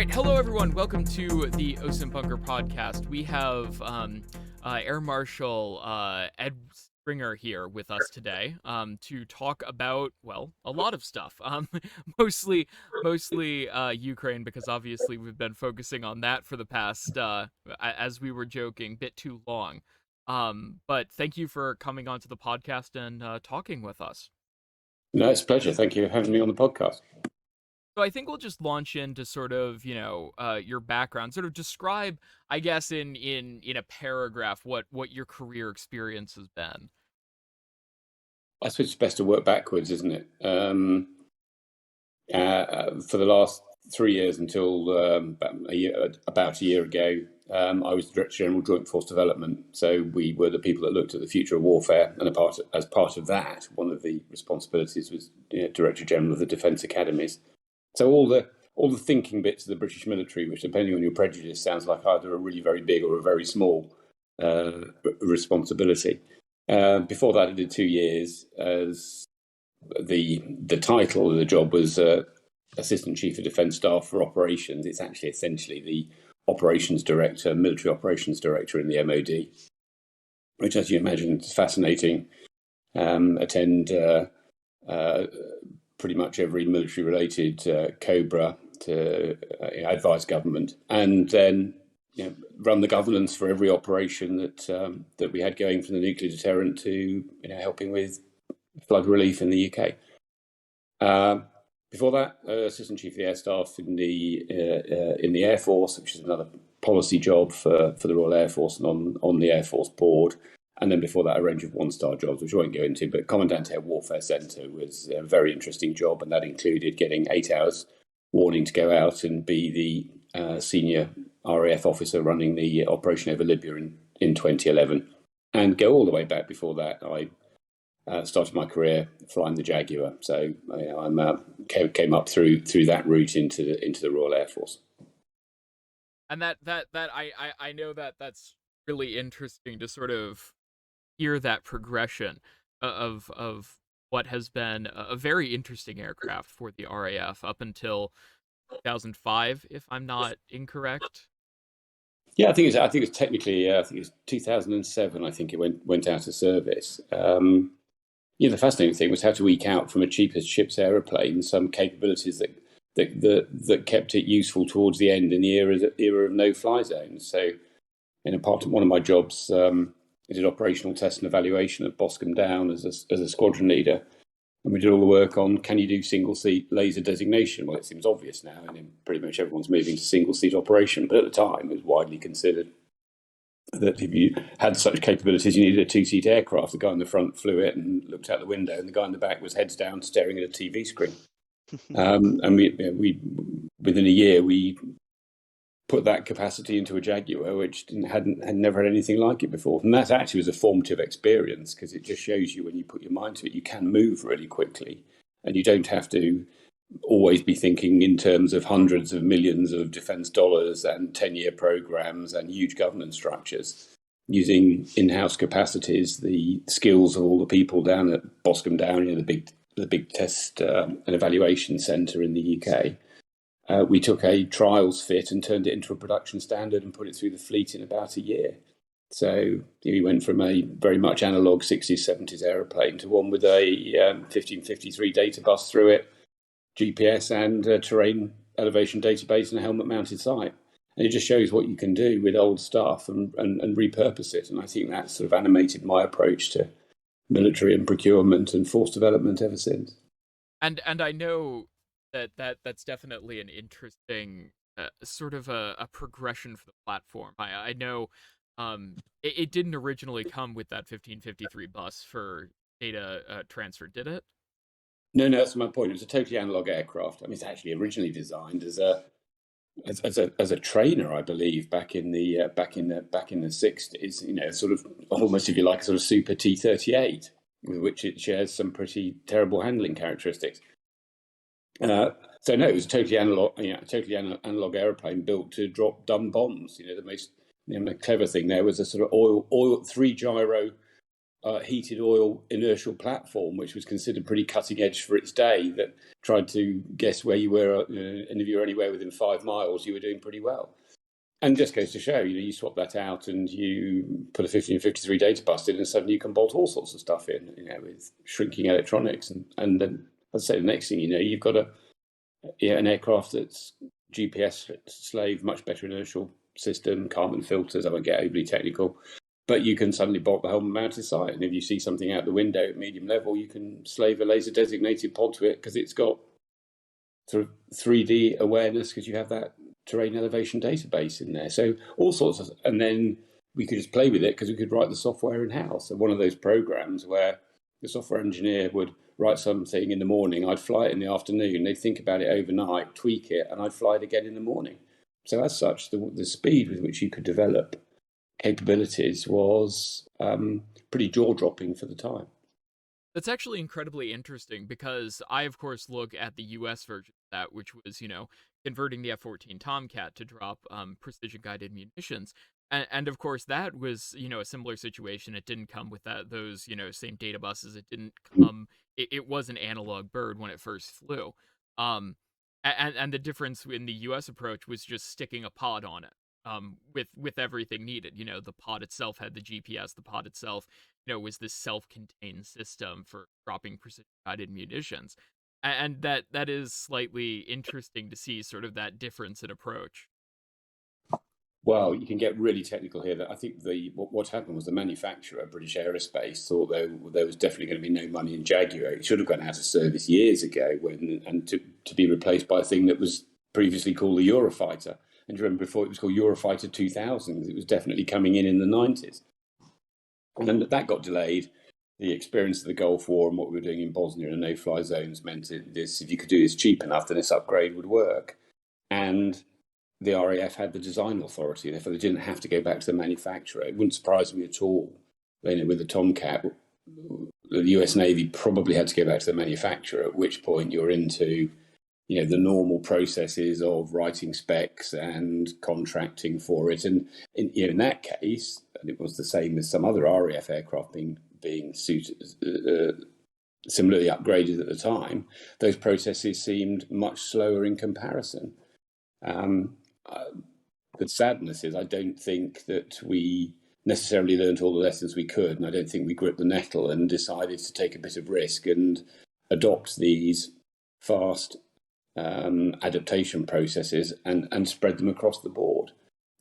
right, hello everyone. Welcome to the Osint Bunker podcast. We have Air Marshal Ed Stringer here with us today to talk about, well, a lot of stuff. Mostly Ukraine, because obviously we've been focusing on that for the past, as we were joking, bit too long. But thank you for coming onto the podcast and talking with us. No, it's a pleasure. Thank you for having me on the podcast. So I think we'll just launch into sort of, your background, sort of describe, I guess, in a paragraph, what your career experience has been. I suppose it's best to work backwards, isn't it? For the last 3 years until about a year ago, I was Director General Joint Force Development. So we were the people that looked at the future of warfare, and as part of that, one of the responsibilities was Director General of the Defence Academies. So all the thinking bits of the British military, which depending on your prejudice sounds like either a really very big or a very small responsibility. Before that, I did 2 years as the title of the job was Assistant Chief of Defence Staff for Operations. It's actually essentially the Operations Director, Military Operations Director in the MOD, which, as you imagine, is fascinating. Attend pretty much every military-related COBRA to advise government, and then run the governance for every operation that we had going, from the nuclear deterrent to helping with flood relief in the UK. Before that, Assistant Chief of the Air Staff in the Air Force, which is another policy job for the Royal Air Force and on the Air Force board. And then before that, a range of one-star jobs, which I won't go into, but Commandant Air Warfare Centre was a very interesting job, and that included getting 8 hours warning to go out and be the senior RAF officer running the operation over Libya in 2011. And go all the way back before that, I started my career flying the Jaguar. So I came up through that route into the Royal Air Force. And that I know that's really interesting to sort of hear that progression of what has been a very interesting aircraft for the RAF up until 2005, if I'm not incorrect. Yeah, I think it's technically I think it was 2007. I think it went out of service. The fascinating thing was how to eke out from a cheapest ship's aeroplane some capabilities that kept it useful towards the end in the era of no-fly zones. So, one of my jobs, I did operational test and evaluation at Boscombe Down as a squadron leader, and we did all the work on, can you do single-seat laser designation? Well, it seems obvious now, and pretty much everyone's moving to single-seat operation, but at the time it was widely considered that if you had such capabilities, you needed a 2-seat aircraft. The guy in the front flew it and looked out the window, and the guy in the back was heads down staring at a TV screen. And we within a year, we put that capacity into a Jaguar, which had never had anything like it before. And that actually was a formative experience, because it just shows you, when you put your mind to it, you can move really quickly, and you don't have to always be thinking in terms of hundreds of millions of defence dollars and 10-year programs and huge governance structures. Using in-house capacities, the skills of all the people down at Boscombe Down, the big test and evaluation centre in the UK. We took a trials fit and turned it into a production standard and put it through the fleet in about a year. So we went from a very much analogue 60s, 70s aeroplane to one with a 1553 data bus through it, GPS and terrain elevation database and a helmet-mounted sight. And it just shows what you can do with old stuff and repurpose it. And I think that sort of animated my approach to military and procurement and force development ever since. And I know that's definitely an interesting sort of a progression for the platform. I know it didn't originally come with that 1553 bus for data transfer, did it? No, that's my point. It was a totally analog aircraft. I mean, it's actually originally designed as a trainer, I believe, back in the 60s. Sort of almost, if you like, a sort of super T-38, with which it shares some pretty terrible handling characteristics. So no, it was a totally analog aeroplane built to drop dumb bombs. The most clever thing there was a sort of oil 3 gyro heated oil inertial platform, which was considered pretty cutting edge for its day, that tried to guess where you were, and if you were anywhere within 5 miles, you were doing pretty well. And just goes to show, you swap that out and you put a 1553 data bus in, and suddenly you can bolt all sorts of stuff in, with shrinking electronics. And then, as I say, the next thing you know, you've got an aircraft that's GPS slave, much better inertial system, Kalman filters. I won't get overly technical, but you can suddenly bolt the whole mounted sight. And if you see something out the window at medium level, you can slave a laser designated pod to it because it's got sort of 3D awareness because you have that terrain elevation database in there. So all sorts of, and then we could just play with it because we could write the software in house. So one of those programs where the software engineer would write something in the morning, I'd fly it in the afternoon, they'd think about it overnight, tweak it, and I'd fly it again in the morning. So as such, the speed with which you could develop capabilities was pretty jaw-dropping for the time. That's actually incredibly interesting because I, of course, look at the U.S. version of that, which was, converting the F-14 Tomcat to drop precision-guided munitions. And of course, that was, a similar situation. It didn't come with those, same data buses. It didn't come. It was an analog bird when it first flew. And the difference in the U.S. approach was just sticking a pod on it. With everything needed, the pod itself had the GPS. The pod itself, was this self-contained system for dropping precision-guided munitions. And that is slightly interesting to see, sort of that difference in approach. Well, you can get really technical here. That I think what happened was the manufacturer, British Aerospace, thought there was definitely going to be no money in Jaguar. It should have gone out of service years ago, to be replaced by a thing that was previously called the Eurofighter. And you remember before it was called Eurofighter 2000, it was definitely coming in the 90s. And then that got delayed. The experience of the Gulf War and what we were doing in Bosnia and no-fly zones meant if you could do this cheap enough, then this upgrade would work. And the RAF had the design authority, therefore they didn't have to go back to the manufacturer. It wouldn't surprise me at all. With the Tomcat, the US Navy probably had to go back to the manufacturer, at which point you're into the normal processes of writing specs and contracting for it. And in that case, and it was the same as some other RAF aircraft being similarly upgraded at the time, those processes seemed much slower in comparison. The sadness is I don't think that we necessarily learned all the lessons we could, and I don't think we gripped the nettle and decided to take a bit of risk and adopt these fast adaptation processes and spread them across the board.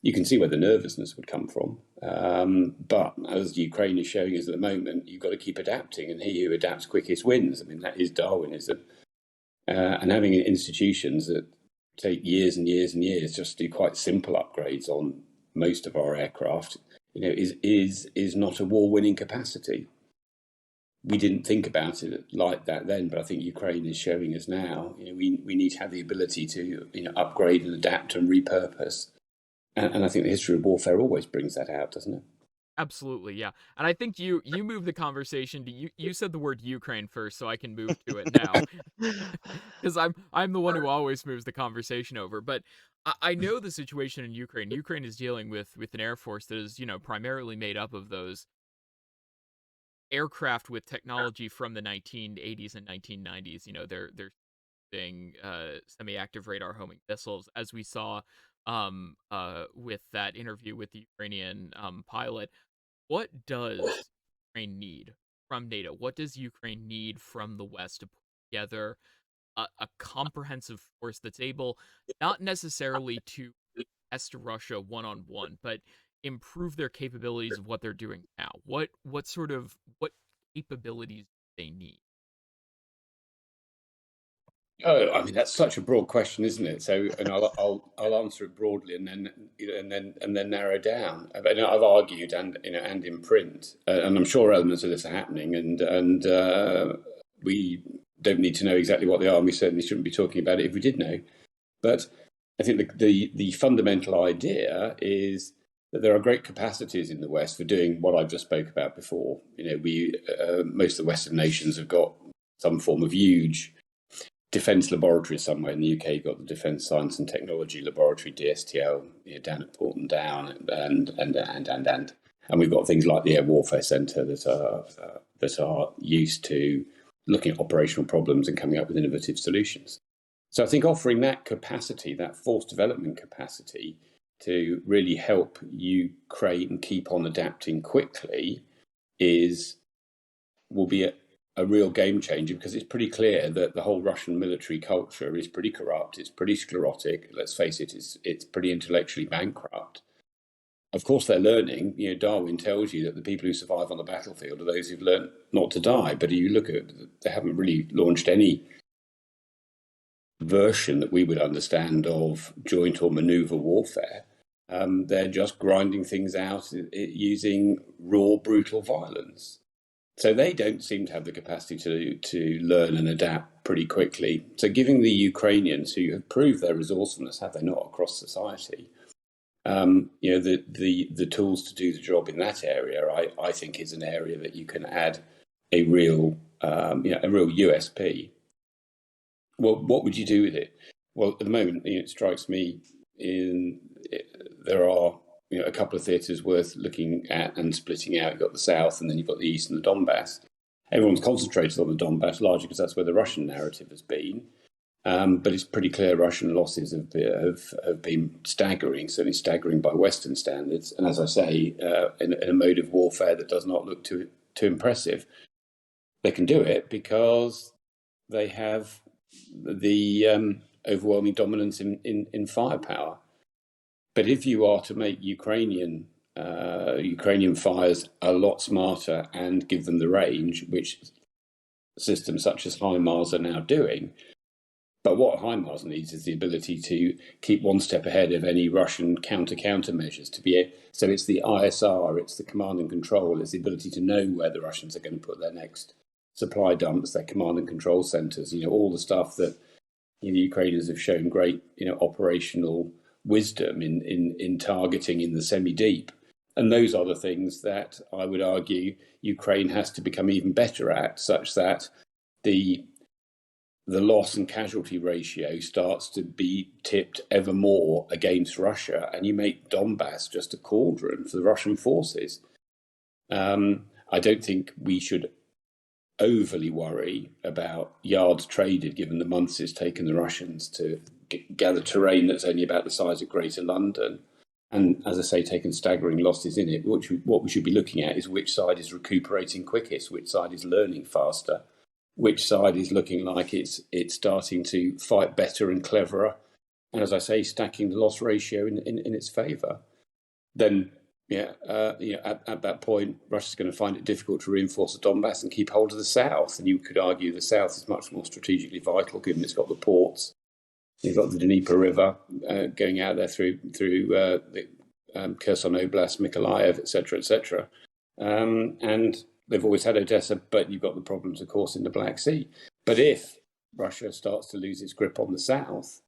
You can see where the nervousness would come from. But as Ukraine is showing us at the moment, you've got to keep adapting, and he who adapts quickest wins. I mean, that is Darwinism. And having institutions that take years and years and years just to do quite simple upgrades on most of our aircraft, is not a war-winning capacity. We didn't think about it like that then, but I think Ukraine is showing us now. We need to have the ability to upgrade and adapt and repurpose. And I think the history of warfare always brings that out, doesn't it? Absolutely, yeah. And I think you moved the conversation to you said the word Ukraine first, so I can move to it now. Because I'm the one who always moves the conversation over. But I know the situation in Ukraine. Ukraine is dealing with an air force that is, primarily made up of those aircraft with technology from the 1980s and 1990s. They're using semi-active radar homing missiles, as we saw with that interview with the Ukrainian pilot. What does Ukraine need from NATO? What does Ukraine need from the West to put together a comprehensive force that's able not necessarily to test Russia one-on-one, but improve their capabilities of what they're doing now? What capabilities do they need? Oh, I mean, that's such a broad question, isn't it? So, and I'll answer it broadly, and then narrow down. I've argued and in print, and I'm sure elements of this are happening, and we don't need to know exactly what they are. And we certainly shouldn't be talking about it if we did know. But I think the fundamental idea is that there are great capacities in the West for doing what I've just spoke about before. Most of the Western nations have got some form of huge defence laboratory somewhere. In the UK, you've got the Defence Science and Technology Laboratory, DSTL, down at Porton Down, and And we've got things like the Air Warfare Centre that are used to looking at operational problems and coming up with innovative solutions. So I think offering that capacity, that force development capacity, to really help Ukraine keep on adapting quickly will be a real game changer, because it's pretty clear that the whole Russian military culture is pretty corrupt. It's pretty sclerotic. Let's face it, it's pretty intellectually bankrupt. Of course, they're learning. Darwin tells you that the people who survive on the battlefield are those who've learned not to die. But you look at, they haven't really launched any version that we would understand of joint or maneuver warfare. They're just grinding things out using raw, brutal violence. So they don't seem to have the capacity to learn and adapt pretty quickly. So giving the Ukrainians, who have proved their resourcefulness, have they not, across society, the tools to do the job in that area, I think is an area that you can add a real USP. Well, what would you do with it? Well, at the moment, it strikes me there are a couple of theatres worth looking at and splitting out. You've got the south, and then you've got the east and the Donbass. Everyone's concentrated on the Donbass largely because that's where the Russian narrative has been. But it's pretty clear Russian losses have been staggering, certainly staggering by Western standards. And as I say, in a mode of warfare that does not look too impressive. They can do it because they have the overwhelming dominance in firepower. But if you are to make Ukrainian fires a lot smarter and give them the range, which systems such as HIMARS are now doing, but what HIMARS needs is the ability to keep one step ahead of any Russian counter measures. So it's the ISR, it's the command and control, it's the ability to know where the Russians are going to put their next supply dumps, their command and control centres. All the stuff that the Ukrainians have shown great operational wisdom in targeting in the semi-deep. And those are the things that I would argue Ukraine has to become even better at, such that the loss and casualty ratio starts to be tipped ever more against Russia, and you make Donbass just a cauldron for the Russian forces. I don't think we should overly worry about yards traded, given the months it's taken the Russians to gather terrain that's only about the size of Greater London. And as I say, taken staggering losses in it. What we should be looking at is which side is recuperating quickest, which side is learning faster, which side is looking like it's starting to fight better and cleverer. And as I say, stacking the loss ratio in its favour. Then, at that point, Russia's going to find it difficult to reinforce the Donbass and keep hold of the south. And you could argue the south is much more strategically vital, given it's got the ports. You've got the Dnieper River going out there through the Kherson Oblast, Mykolaiv, etc. And they've always had Odessa, but you've got the problems, of course, in the Black Sea. But if Russia starts to lose its grip on the south,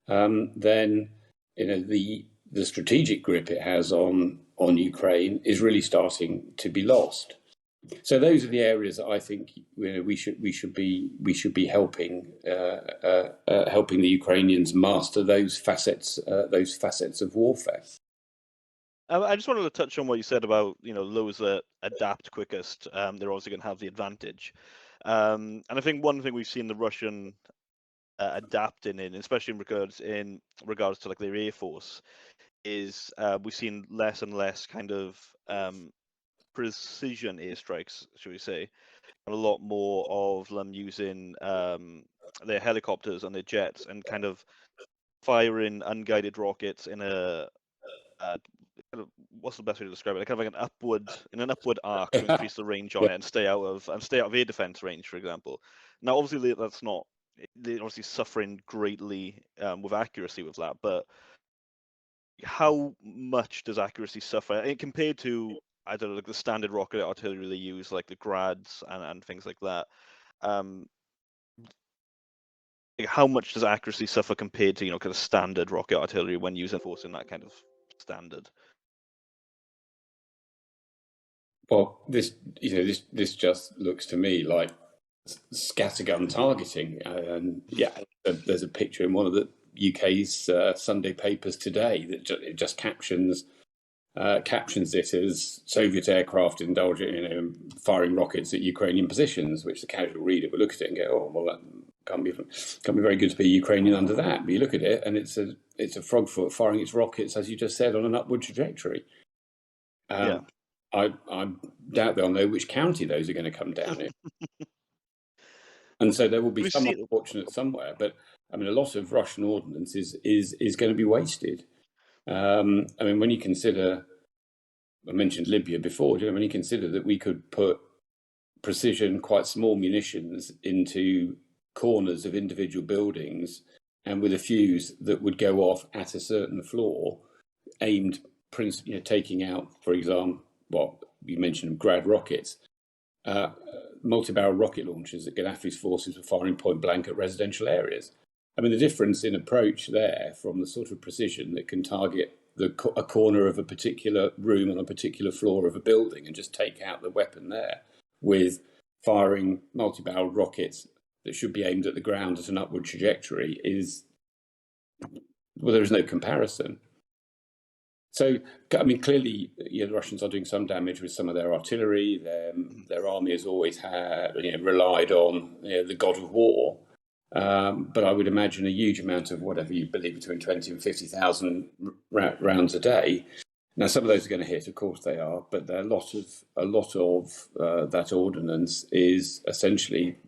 then the strategic grip it has on Ukraine is really starting to be lost. So those are the areas that I think we should be helping helping the Ukrainians master those facets of warfare. I just wanted to touch on what you said about those that adapt quickest. They're also going to have the advantage, and I think one thing we've seen the Russian adapting in, especially in regards to like their air force, is we've seen less and less kind of precision airstrikes, should we say, and a lot more of them using their helicopters and their jets and kind of firing unguided rockets in a kind of, what's the best way to describe it? Kind of like an upward arc to increase the range on it and stay out of air defense range, for example. Now, obviously, they're obviously suffering greatly with accuracy with that, but how much does accuracy suffer? And compared to, I don't know, like the standard rocket artillery they use, like the Grads and things like that. How much does accuracy suffer compared to kind of standard rocket artillery when using forcing that kind of standard? Well, this just looks to me like scattergun targeting, and there's a picture in one of the UK's Sunday papers today that just captions captions it as Soviet aircraft indulging, firing rockets at Ukrainian positions, which the casual reader would look at it and go, "Oh, well, that can't be very good to be Ukrainian under that." But you look at it, and it's a frogfoot firing its rockets, as you just said, on an upward trajectory. Yeah. I doubt they'll know which county those are going to come down in. And so there will be some unfortunate somewhere. But I mean, a lot of Russian ordnance is going to be wasted. I mean, when you consider, I mentioned Libya before, when you consider that we could put precision, quite small munitions into corners of individual buildings, and with a fuse that would go off at a certain floor, aimed, taking out, for example, what you mentioned, Grad rockets, multi-barrel rocket launchers that Gaddafi's forces were firing point blank at residential areas. I mean, the difference in approach there from the sort of precision that can target a corner of a particular room on a particular floor of a building and just take out the weapon there, with firing multi-barrel rockets that should be aimed at the ground at an upward trajectory, there is no comparison. So, I mean, clearly, the Russians are doing some damage with some of their artillery. Their army has always had, relied on the god of war. But I would imagine a huge amount of whatever you believe, between 20 and 50,000 rounds a day. Now, some of those are going to hit, of course they are, but a lot of that ordnance is essentially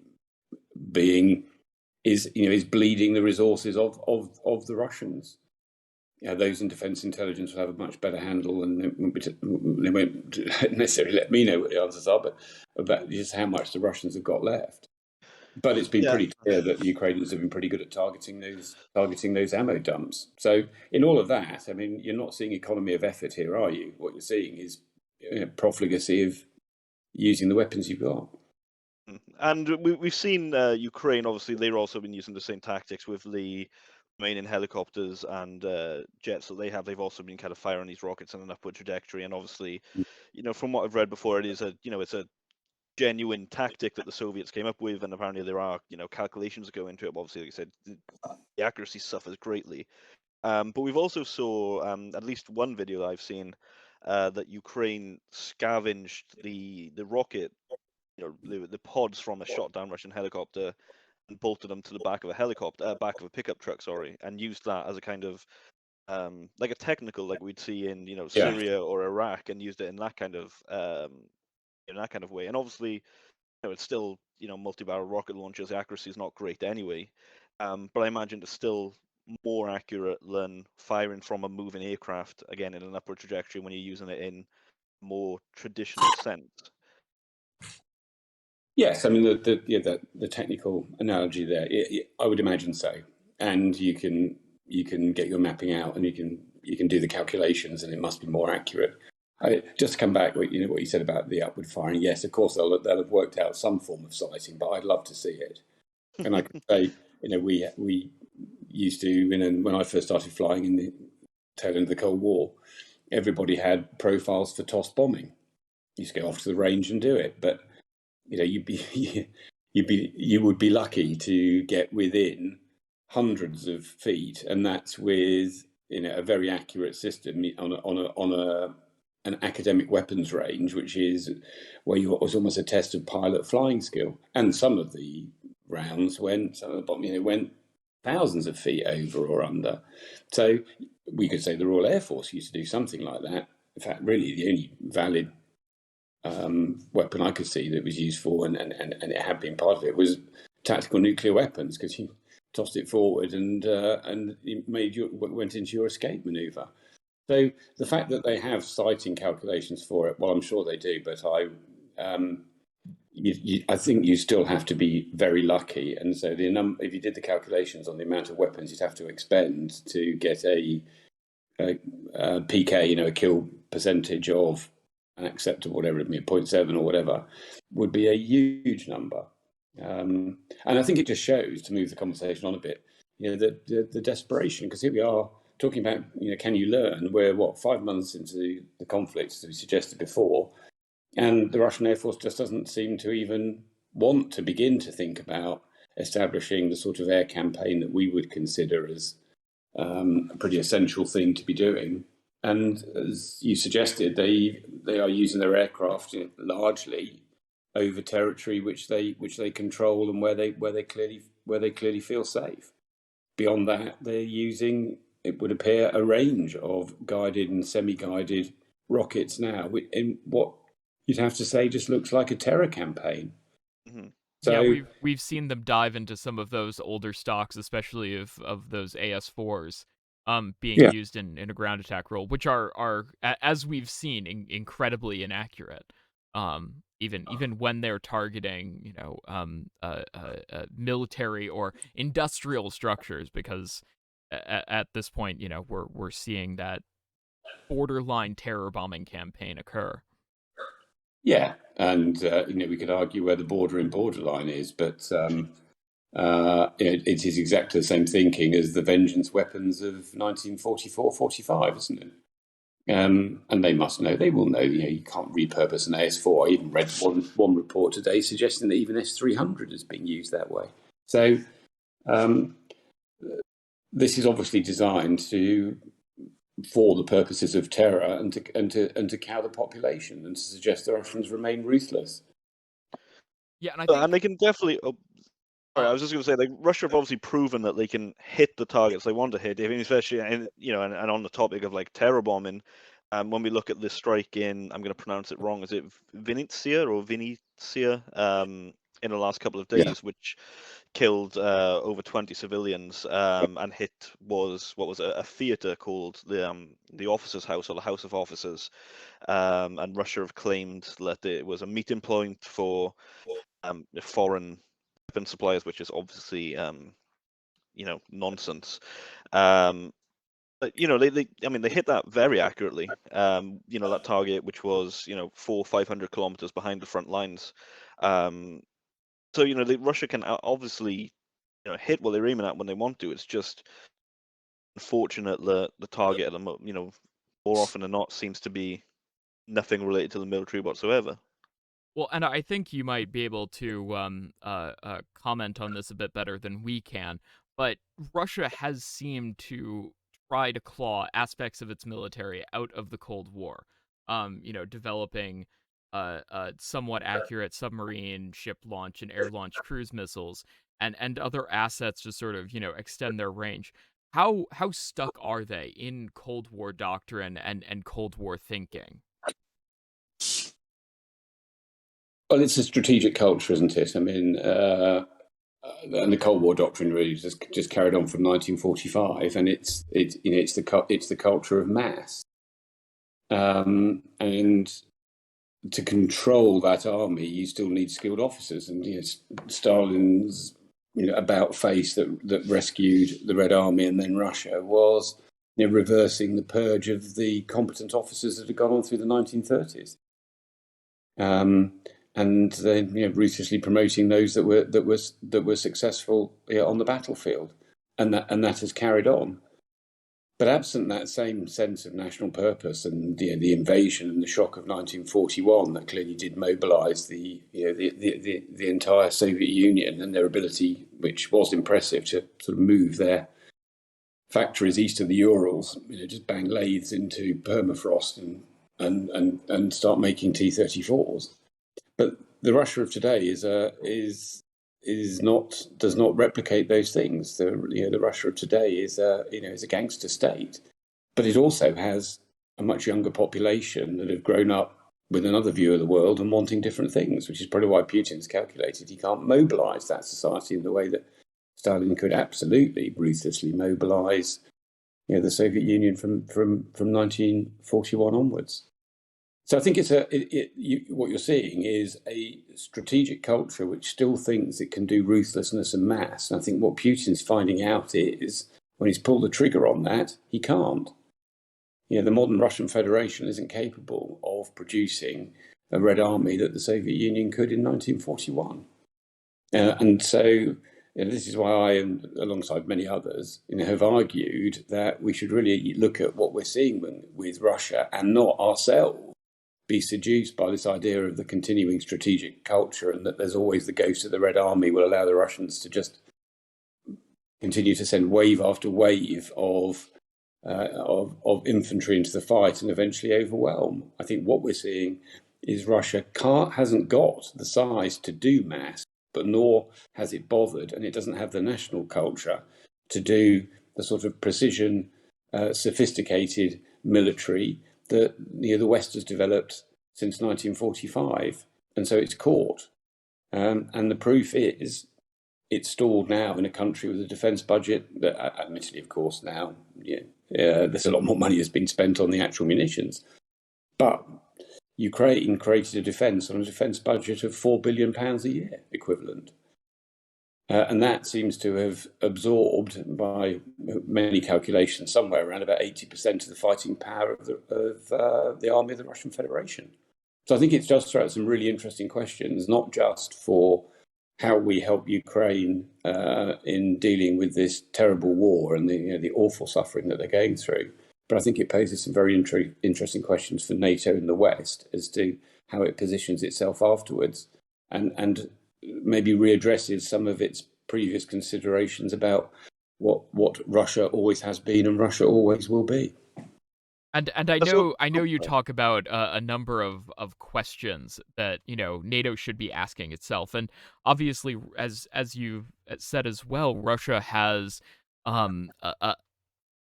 is bleeding the resources of the Russians. Those in defence intelligence will have a much better handle, and they won't necessarily let me know what the answers are, but about just how much the Russians have got left. But it's been pretty clear that the Ukrainians have been pretty good at targeting those ammo dumps. So in all of that, I mean, you're not seeing economy of effort here, are you? What you're seeing is profligacy of using the weapons you've got. And we've seen Ukraine, obviously, they've also been using the same tactics with the Romanian helicopters and jets that they have. They've also been kind of firing these rockets on an upward trajectory. And obviously, from what I've read before, it's a genuine tactic that the Soviets came up with, and apparently there are calculations that go into it. Obviously, like I said, the accuracy suffers greatly. But we've also saw at least one video that I've seen that Ukraine scavenged the rocket, the pods from a shot down Russian helicopter, and bolted them to the back of a pickup truck, and used that as a kind of like a technical, like we'd see in Syria or Iraq, and used it in that kind of way. And obviously, it's still multi-barrel rocket launchers. The accuracy is not great anyway, but I imagine it's still more accurate than firing from a moving aircraft, again in an upward trajectory, when you're using it in more traditional sense. Yes, I mean the technical analogy there, I would imagine so. And you can get your mapping out, and you can do the calculations, and it must be more accurate. Just to come back, what you said about the upward firing. Yes, of course they'll have worked out some form of sighting, but I'd love to see it. And I could say, we used to, when I first started flying in the tail end of the Cold War, everybody had profiles for tossed bombing. You used to go off to the range and do it, but you would be lucky to get within hundreds of feet, and that's with a very accurate system on an academic weapons range, which is where was almost a test of pilot flying skill. And some of the rounds went thousands of feet over or under. So we could say the Royal Air Force used to do something like that. In fact, really the only valid weapon I could see that was useful, and it had been part of it, was tactical nuclear weapons, because you tossed it forward and it went into your escape maneuver. So the fact that they have sighting calculations for it, well, I'm sure they do, but I think you still have to be very lucky. And so if you did the calculations on the amount of weapons you'd have to expend to get a PK, a kill percentage of an acceptable, whatever it may be, 0.7 or whatever, would be a huge number. And I think it just shows, to move the conversation on a bit, the desperation, because here we are talking about, can you learn? We're 5 months into the conflict, as we suggested before, and the Russian Air Force just doesn't seem to even want to begin to think about establishing the sort of air campaign that we would consider as a pretty essential thing to be doing And as you suggested, they are using their aircraft largely over territory which they control and where they clearly feel safe. Beyond that, they're using, it would appear, a range of guided and semi-guided rockets now, in what you'd have to say just looks like a terror campaign. Mm-hmm. Yeah, So we've seen them dive into some of those older stocks, especially of those AS4s, being yeah, used in a ground attack role, which are as we've seen, incredibly inaccurate. Even when they're targeting, military or industrial structures, because at this point, we're seeing that borderline terror bombing campaign occur. yeah, and we could argue where the borderline is, but it is exactly the same thinking as the vengeance weapons of 1944-45, isn't it? And they must know, they will know, you can't repurpose an AS4. I even read one report today suggesting that even S300 is being used that way. So this is obviously designed for the purposes of terror and to cow the population and to suggest the Russians remain ruthless. Yeah, and I think And they can definitely. Sorry, I was just going to say, like, Russia have obviously proven that they can hit the targets they want to hit, even especially, and on the topic of like terror bombing, when we look at the strike in, I'm going to pronounce it wrong, is it Vinnytsia, in the last couple of days, Yeah. which killed over 20 civilians, and hit a theater called the officers' house, or the House of Officers, and Russia have claimed that it was a meeting point for foreign weapon suppliers, which is obviously nonsense. But they hit that very accurately. That target, which was 400-500 kilometers behind the front lines. So Russia can obviously hit what they're aiming at when they want to. It's just unfortunate that the target at the more often than not seems to be nothing related to the military whatsoever. Well, and I think you might be able to comment on this a bit better than we can, but Russia has seemed to try to claw aspects of its military out of the Cold War. Developing somewhat accurate submarine, ship launch, and air launch cruise missiles, and other assets to sort of extend their range. How stuck are they in Cold War doctrine and Cold War thinking? Well, it's a strategic culture, isn't it? I mean, and the Cold War doctrine really just carried on from 1945, and it's the culture of mass, and to control that army, you still need skilled officers. And Stalin's about face that rescued the Red Army and then Russia was reversing the purge of the competent officers that had gone on through the 1930s. And then ruthlessly promoting those that were successful on the battlefield, and that has carried on. But absent that same sense of national purpose and the invasion and the shock of 1941, that clearly did mobilise the entire Soviet Union and their ability, which was impressive, to sort of move their factories east of the Urals, just bang lathes into permafrost and start making T-34s. But the Russia of today does not replicate those things. The Russia of today is a gangster state, but it also has a much younger population that have grown up with another view of the world and wanting different things, which is probably why Putin's calculated he can't mobilise that society in the way that Stalin could absolutely ruthlessly mobilise the Soviet Union from 1941 onwards. So I think what you're seeing is a strategic culture which still thinks it can do ruthlessness and mass. And I think what Putin's finding out is when he's pulled the trigger on that, he can't. The modern Russian Federation isn't capable of producing a Red Army that the Soviet Union could in 1941. And so this is why I, alongside many others, have argued that we should really look at what we're seeing with Russia and not ourselves be seduced by this idea of the continuing strategic culture, and that there's always the ghost of the Red Army will allow the Russians to just continue to send wave after wave of of infantry into the fight and eventually overwhelm. I think what we're seeing is Russia hasn't got the size to do mass, but nor has it bothered, and it doesn't have the national culture to do the sort of precision, sophisticated military that the West has developed since 1945, and so it's caught. And the proof is it's stalled now in a country with a defence budget that, admittedly, of course, now there's a lot more money has been spent on the actual munitions, but Ukraine created a defence on a defence budget of £4 billion a year equivalent. And that seems to have absorbed, by many calculations, somewhere around about 80% of the fighting power of the army of the Russian Federation. So I think it's just throughout some really interesting questions, not just for how we help Ukraine in dealing with this terrible war and the awful suffering that they're going through, but I think it poses some very interesting questions for NATO in the West as to how it positions itself afterwards, and maybe readdresses some of its previous considerations about what Russia always has been and Russia always will be. And I know you talk about a number of questions that NATO should be asking itself, and obviously, as you said as well, Russia has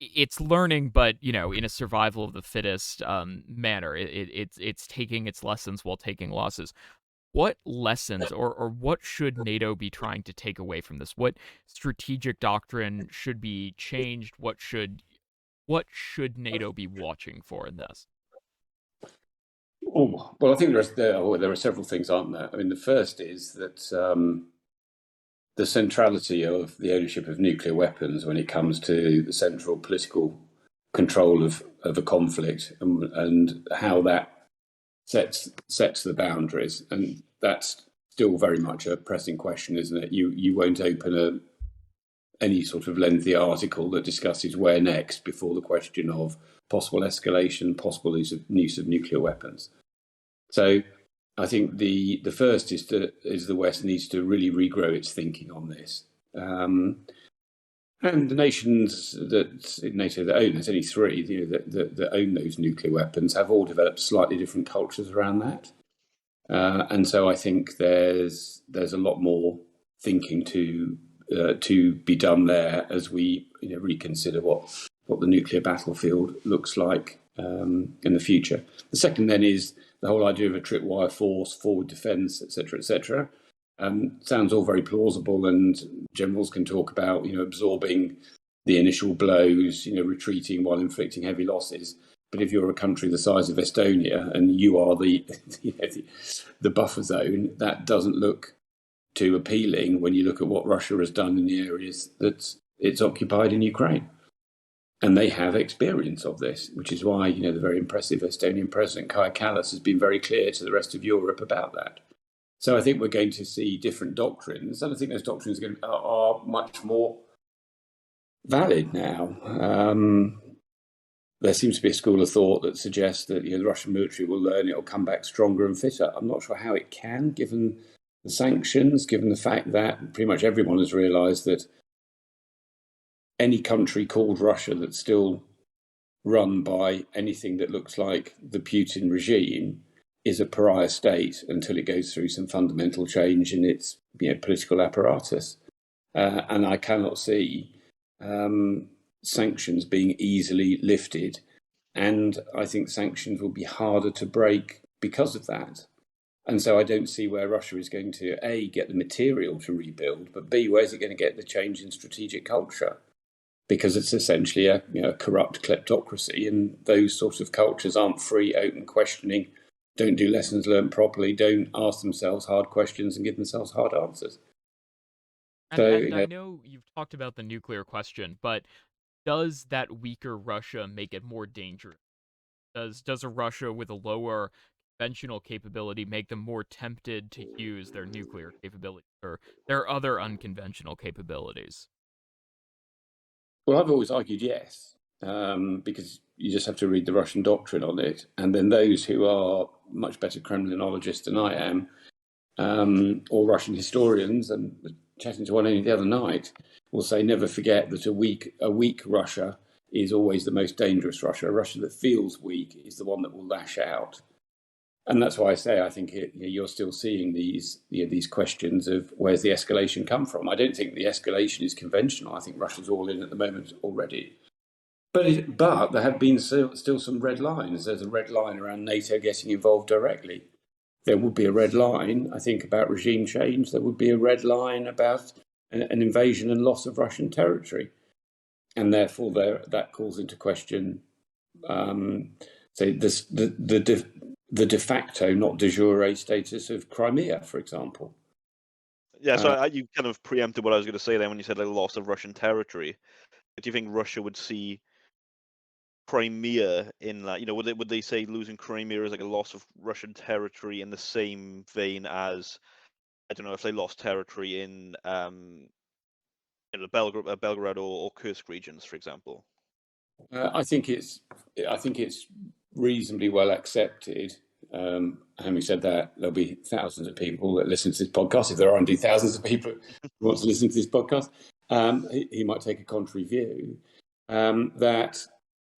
it's learning, but in a survival of the fittest manner. It's taking its lessons while taking losses. What lessons or what should NATO be trying to take away from this? What strategic doctrine should be changed? What should NATO be watching for in this? Oh, well, I think there are several things, aren't there? I mean, the first is that the centrality of the ownership of nuclear weapons when it comes to the central political control of a conflict and how that sets the boundaries. And that's still very much a pressing question, isn't it? You won't open any sort of lengthy article that discusses where next before the question of possible escalation, possible use of nuclear weapons. So I think the first is the West needs to really regrow its thinking on this. And the nations in NATO that own, there's only three that own those nuclear weapons, have all developed slightly different cultures around that. And so I think there's a lot more thinking to be done there as we reconsider what the nuclear battlefield looks like in the future. The second then is the whole idea of a tripwire force, forward defence, etc., etc. Sounds all very plausible, and generals can talk about absorbing the initial blows, retreating while inflicting heavy losses. But if you're a country the size of Estonia and you are the buffer zone, that doesn't look too appealing when you look at what Russia has done in the areas that it's occupied in Ukraine. And they have experience of this, which is why the very impressive Estonian President Kaja Kallas has been very clear to the rest of Europe about that. So I think we're going to see different doctrines, and I think those doctrines are much more valid now. There seems to be a school of thought that suggests that the Russian military will learn, it will come back stronger and fitter. I'm not sure how it can, given the sanctions, given the fact that pretty much everyone has realised that any country called Russia that's still run by anything that looks like the Putin regime is a pariah state until it goes through some fundamental change in its political apparatus. And I cannot see sanctions being easily lifted. And I think sanctions will be harder to break because of that. And so I don't see where Russia is going to, A, get the material to rebuild, but B, where's it going to get the change in strategic culture? Because it's essentially a corrupt kleptocracy, and those sorts of cultures aren't free, open questioning, don't do lessons learned properly, don't ask themselves hard questions and give themselves hard answers. And I know you've talked about the nuclear question, but does that weaker Russia make it more dangerous? Does a Russia with a lower conventional capability make them more tempted to use their nuclear capability or their other unconventional capabilities? Well, I've always argued yes, because you just have to read the Russian doctrine on it. And then those who are much better Kremlinologists than I am, or Russian historians, and chatting to one only the other night, will say never forget that a weak Russia is always the most dangerous Russia. A Russia that feels weak is the one that will lash out. And that's why I say I think you're still seeing these questions of where's the escalation come from. I don't think the escalation is conventional. I think Russia's all in at the moment already. But there have been still some red lines. There's a red line around NATO getting involved directly. There would be a red line, I think, about regime change. There would be a red line about an invasion and loss of Russian territory. And therefore, that calls into question, say, the de facto, not de jure status of Crimea, for example. Yeah, so you kind of preempted what I was going to say then when you said like loss of Russian territory. Do you think Russia would see Crimea in that? Would they say losing Crimea is like a loss of Russian territory in the same vein as, I don't know, if they lost territory in the Belgrade or Kursk regions, for example? I think it's reasonably well accepted. Having said that, there'll be thousands of people that listen to this podcast. If there are indeed thousands of people who want to listen to this podcast, he might take a contrary view. That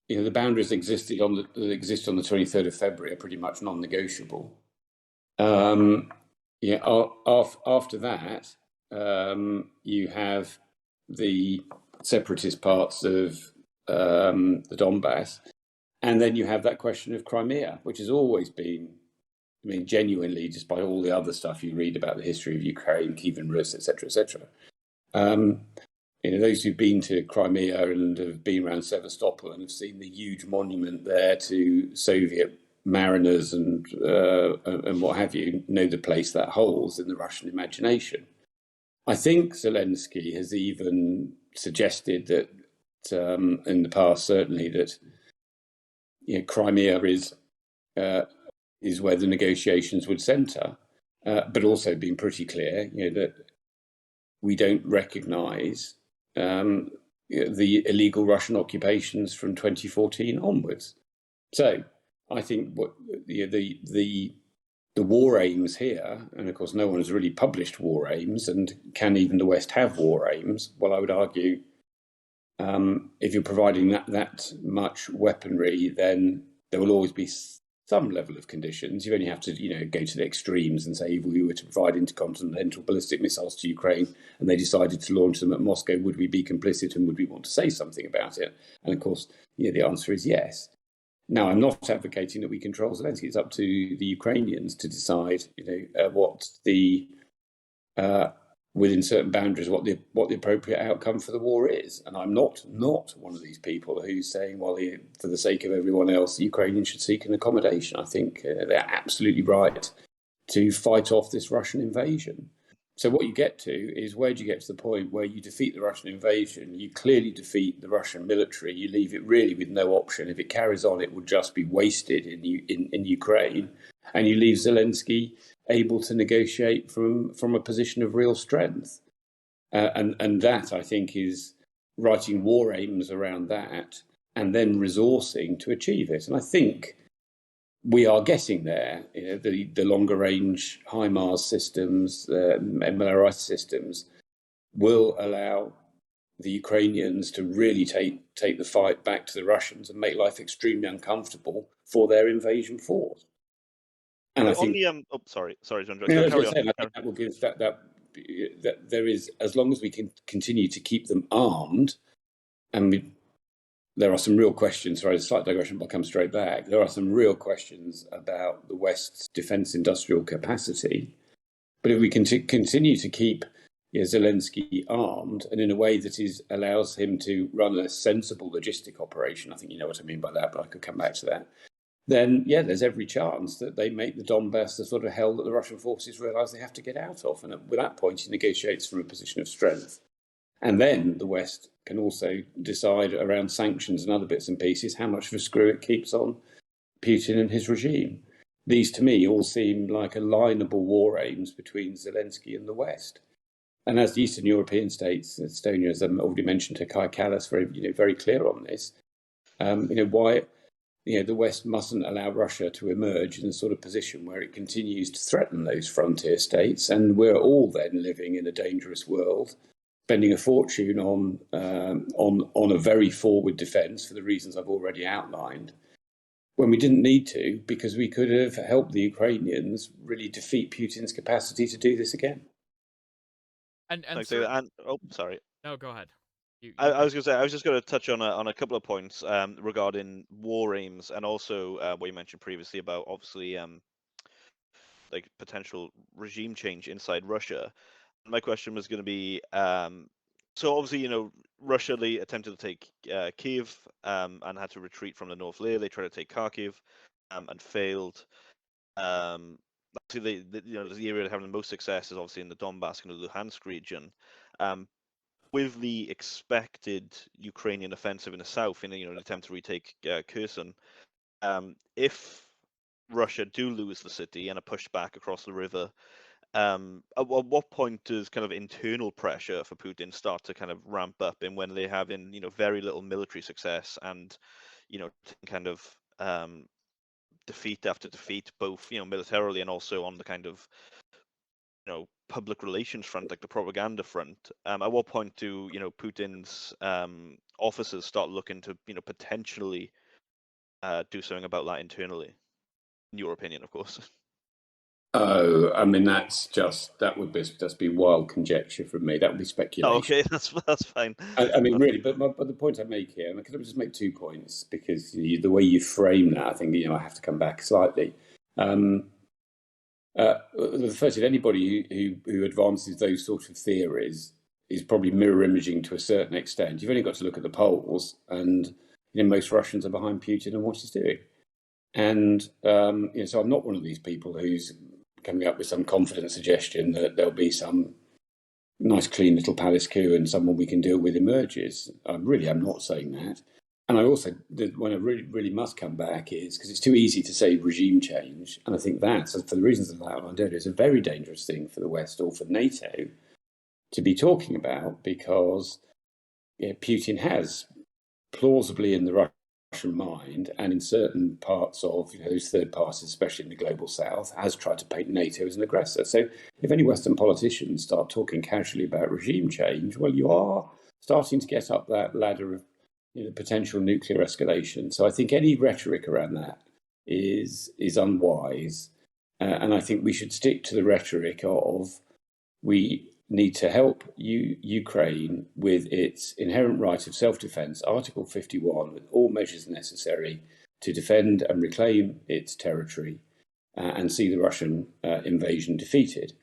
the boundaries that exist on the 23rd of February are pretty much non-negotiable. After that, you have the separatist parts of the Donbass, and then you have that question of Crimea, which has always been, genuinely, despite all the other stuff you read about the history of Ukraine, Kievan Rus, etc., etc. Those who've been to Crimea and have been around Sevastopol and have seen the huge monument there to Soviet mariners and what have you, know the place that holds in the Russian imagination. I think Zelensky has even suggested that in the past, certainly, that Crimea is where the negotiations would centre, but also been pretty clear, that we don't recognise the illegal Russian occupations from 2014 onwards. So I think what the war aims here, and of course no one has really published war aims, and can even the West have war aims? Well, I would argue if you're providing that much weaponry, then there will always be some level of conditions. You only have to, go to the extremes and say, if we were to provide intercontinental ballistic missiles to Ukraine and they decided to launch them at Moscow, would we be complicit and would we want to say something about it? And of course, the answer is yes. Now, I'm not advocating that we control Zelensky. It's up to the Ukrainians to decide, what the within certain boundaries, what the appropriate outcome for the war is. And I'm not one of these people who's saying, well, for the sake of everyone else, the Ukrainians should seek an accommodation. I think they're absolutely right to fight off this Russian invasion. So what you get to is, where do you get to the point where you defeat the Russian invasion? You clearly defeat the Russian military. You leave it really with no option. If it carries on, it will just be wasted in Ukraine. And you leave Zelensky able to negotiate from a position of real strength. And that, I think, is writing war aims around that and then resourcing to achieve it. And I think we are getting there. The longer range HIMARS systems, MLRS systems, will allow the Ukrainians to really take the fight back to the Russians and make life extremely uncomfortable for their invasion force. And I think, sorry, John. I think that will give that there is, as long as we can continue to keep them armed, and there are some real questions. Sorry, a slight digression, but I'll come straight back. There are some real questions about the West's defence industrial capacity. But if we continue to keep Zelensky armed and in a way that allows him to run a sensible logistic operation, I think you know what I mean by that, but I could come back to that, then, there's every chance that they make the Donbass the sort of hell that the Russian forces realise they have to get out of. And at that point, he negotiates from a position of strength. And then the West can also decide around sanctions and other bits and pieces how much of a screw it keeps on Putin and his regime. These, to me, all seem like alignable war aims between Zelensky and the West. And as the Eastern European states, Estonia, as I've already mentioned, to Kai Kallas, very clear on this, why the West mustn't allow Russia to emerge in a sort of position where it continues to threaten those frontier states. And we're all then living in a dangerous world spending a fortune on a very forward defence for the reasons I've already outlined, when we didn't need to, because we could have helped the Ukrainians really defeat Putin's capacity to do this again. And sorry. No, go ahead. I was going to say, I was just going to touch on a couple of points regarding war aims, and also what you mentioned previously about obviously like potential regime change inside Russia. My question was going to be, so obviously, Russia, they attempted to take Kiev and had to retreat from the North layer. They tried to take Kharkiv and failed. Obviously, the area having the most success is obviously in the Donbass and the Luhansk region. With the expected Ukrainian offensive in the south, in an attempt to retake Kherson, if Russia do lose the city and are pushed back across the river, at what point does kind of internal pressure for Putin start to kind of ramp up, and when they have very little military success and kind of defeat after defeat, both militarily and also on the kind of public relations front, like the propaganda front? At what point do Putin's officers start looking to potentially do something about that internally? In your opinion, of course. Oh, I mean, that would just be wild conjecture from me. That would be speculation. Oh, okay, that's fine. I mean, really, but the point I make here, and can I just make 2 points, because the way you frame that, I think I have to come back slightly. The first, anybody who advances those sort of theories is probably mirror imaging to a certain extent. You've only got to look at the polls, and most Russians are behind Putin and what he's doing. And so I'm not one of these people who's coming up with some confident suggestion that there'll be some nice, clean little palace coup and someone we can deal with emerges. I'm not saying that. And I also, when I really must come back is because it's too easy to say regime change. And I think that, for the reasons I've outlined earlier, is a very dangerous thing for the West or for NATO to be talking about, because Putin has plausibly in the Russian mind, and in certain parts of those third parties, especially in the global south, has tried to paint NATO as an aggressor. So if any Western politicians start talking casually about regime change, well, you are starting to get up that ladder of potential nuclear escalation. So I think any rhetoric around that is unwise. And I think we should stick to the rhetoric of we need to help Ukraine with its inherent right of self-defense, Article 51, with all measures necessary to defend and reclaim its territory and see the Russian invasion defeated.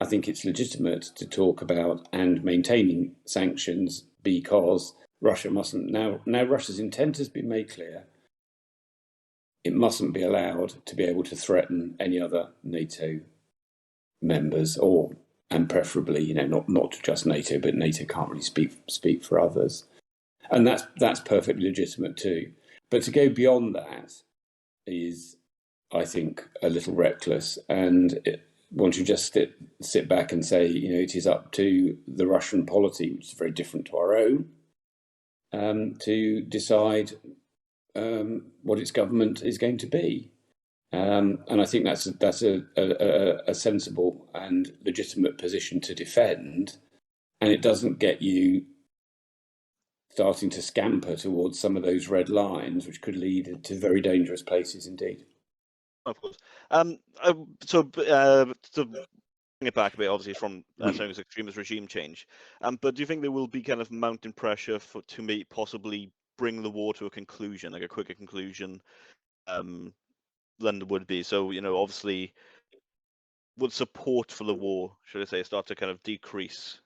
I think it's legitimate to talk about and maintaining sanctions, because Russia mustn't now Russia's intent has been made clear. It mustn't be allowed to be able to threaten any other NATO members, and preferably, not just NATO, but NATO can't really speak for others. And that's perfectly legitimate too. But to go beyond that is, I think, a little reckless. And once you just sit back and say, it is up to the Russian polity, which is very different to our own, to decide what its government is going to be. And I think that's a sensible and legitimate position to defend, and it doesn't get you starting to scamper towards some of those red lines, which could lead to very dangerous places indeed. Of course. So bring it back a bit, obviously, from something as extreme as regime change. But do you think there will be kind of mounting pressure to possibly bring the war to a conclusion, like a quicker conclusion, than there would be? So, obviously, would support for the war, should I say, start to kind of decrease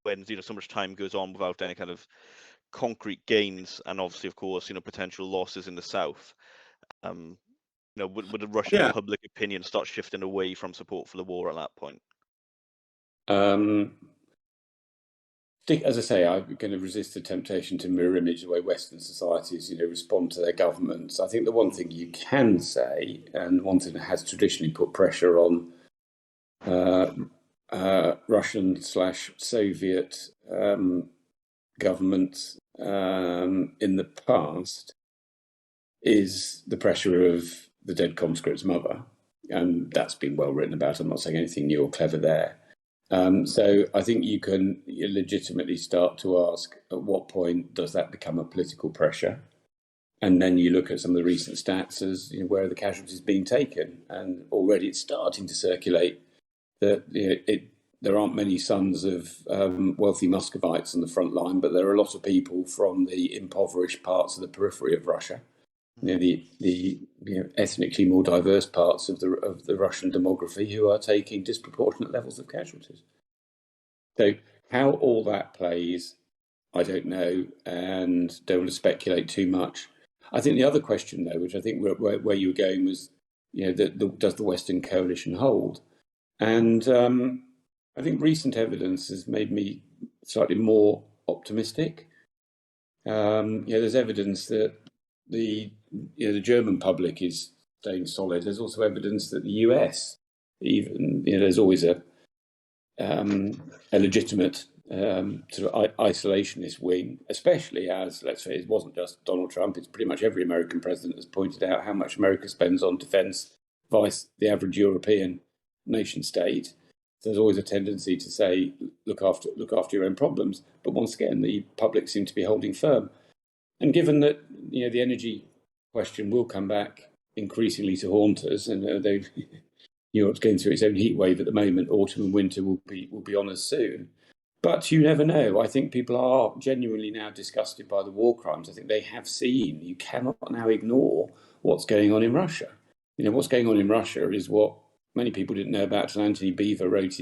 when so much time goes on without any kind of concrete gains, and obviously, of course, potential losses in the south? Would the Russian public opinion start shifting away from support for the war at that point? As I say, I'm going to resist the temptation to mirror image the way Western societies, respond to their governments. I think the one thing you can say, and one thing that has traditionally put pressure on Russian/Soviet governments in the past, is the pressure of the dead conscript's mother. And that's been well written about. I'm not saying anything new or clever there. So I think you can legitimately start to ask, at what point does that become a political pressure? And then you look at some of the recent stats as where are the casualties being taken, and already it's starting to circulate that there aren't many sons of wealthy Muscovites on the front line, but there are a lot of people from the impoverished parts of the periphery of Russia, the ethnically more diverse parts of the Russian demography, who are taking disproportionate levels of casualties. So how all that plays, I don't know, and don't want to speculate too much. I think the other question, though, which I think where you were going, was, does the Western coalition hold? And I think recent evidence has made me slightly more optimistic. There's evidence that the German public is staying solid. There's also evidence that the US, even there's always a legitimate sort of isolationist wing, especially as, let's say, it wasn't just Donald Trump. It's pretty much every American president has pointed out how much America spends on defence vice the average European nation state. There's always a tendency to say, look after your own problems. But once again, the public seem to be holding firm. And given that the energy question will come back increasingly to haunt us, and Europe's going through its own heat wave at the moment, autumn and winter will be on us soon. But you never know. I think people are genuinely now disgusted by the war crimes. I think they have seen. You cannot now ignore what's going on in Russia. What's going on in Russia is what many people didn't know about until Anthony Beevor wrote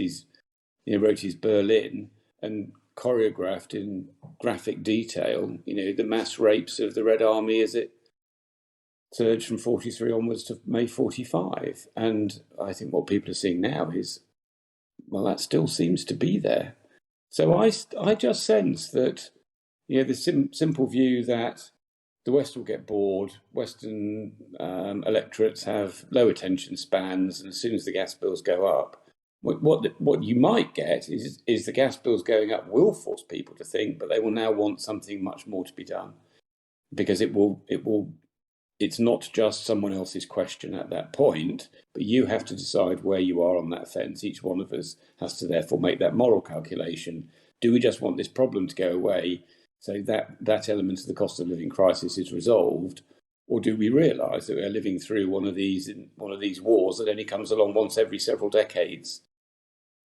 his Berlin and choreographed in graphic detail, the mass rapes of the Red Army as it surged from 43 onwards to May 45. And I think what people are seeing now is, well, that still seems to be there. So I just sense that, the simple view that the West will get bored, Western electorates have low attention spans, and as soon as the gas bills go up, what you might get is the gas bills going up will force people to think, but they will now want something much more to be done, because it's not just someone else's question at that point, but you have to decide where you are on that fence. Each one of us has to therefore make that moral calculation. Do we just want this problem to go away so that element of the cost of living crisis is resolved, or do we realise that we're living through one of these wars that only comes along once every several decades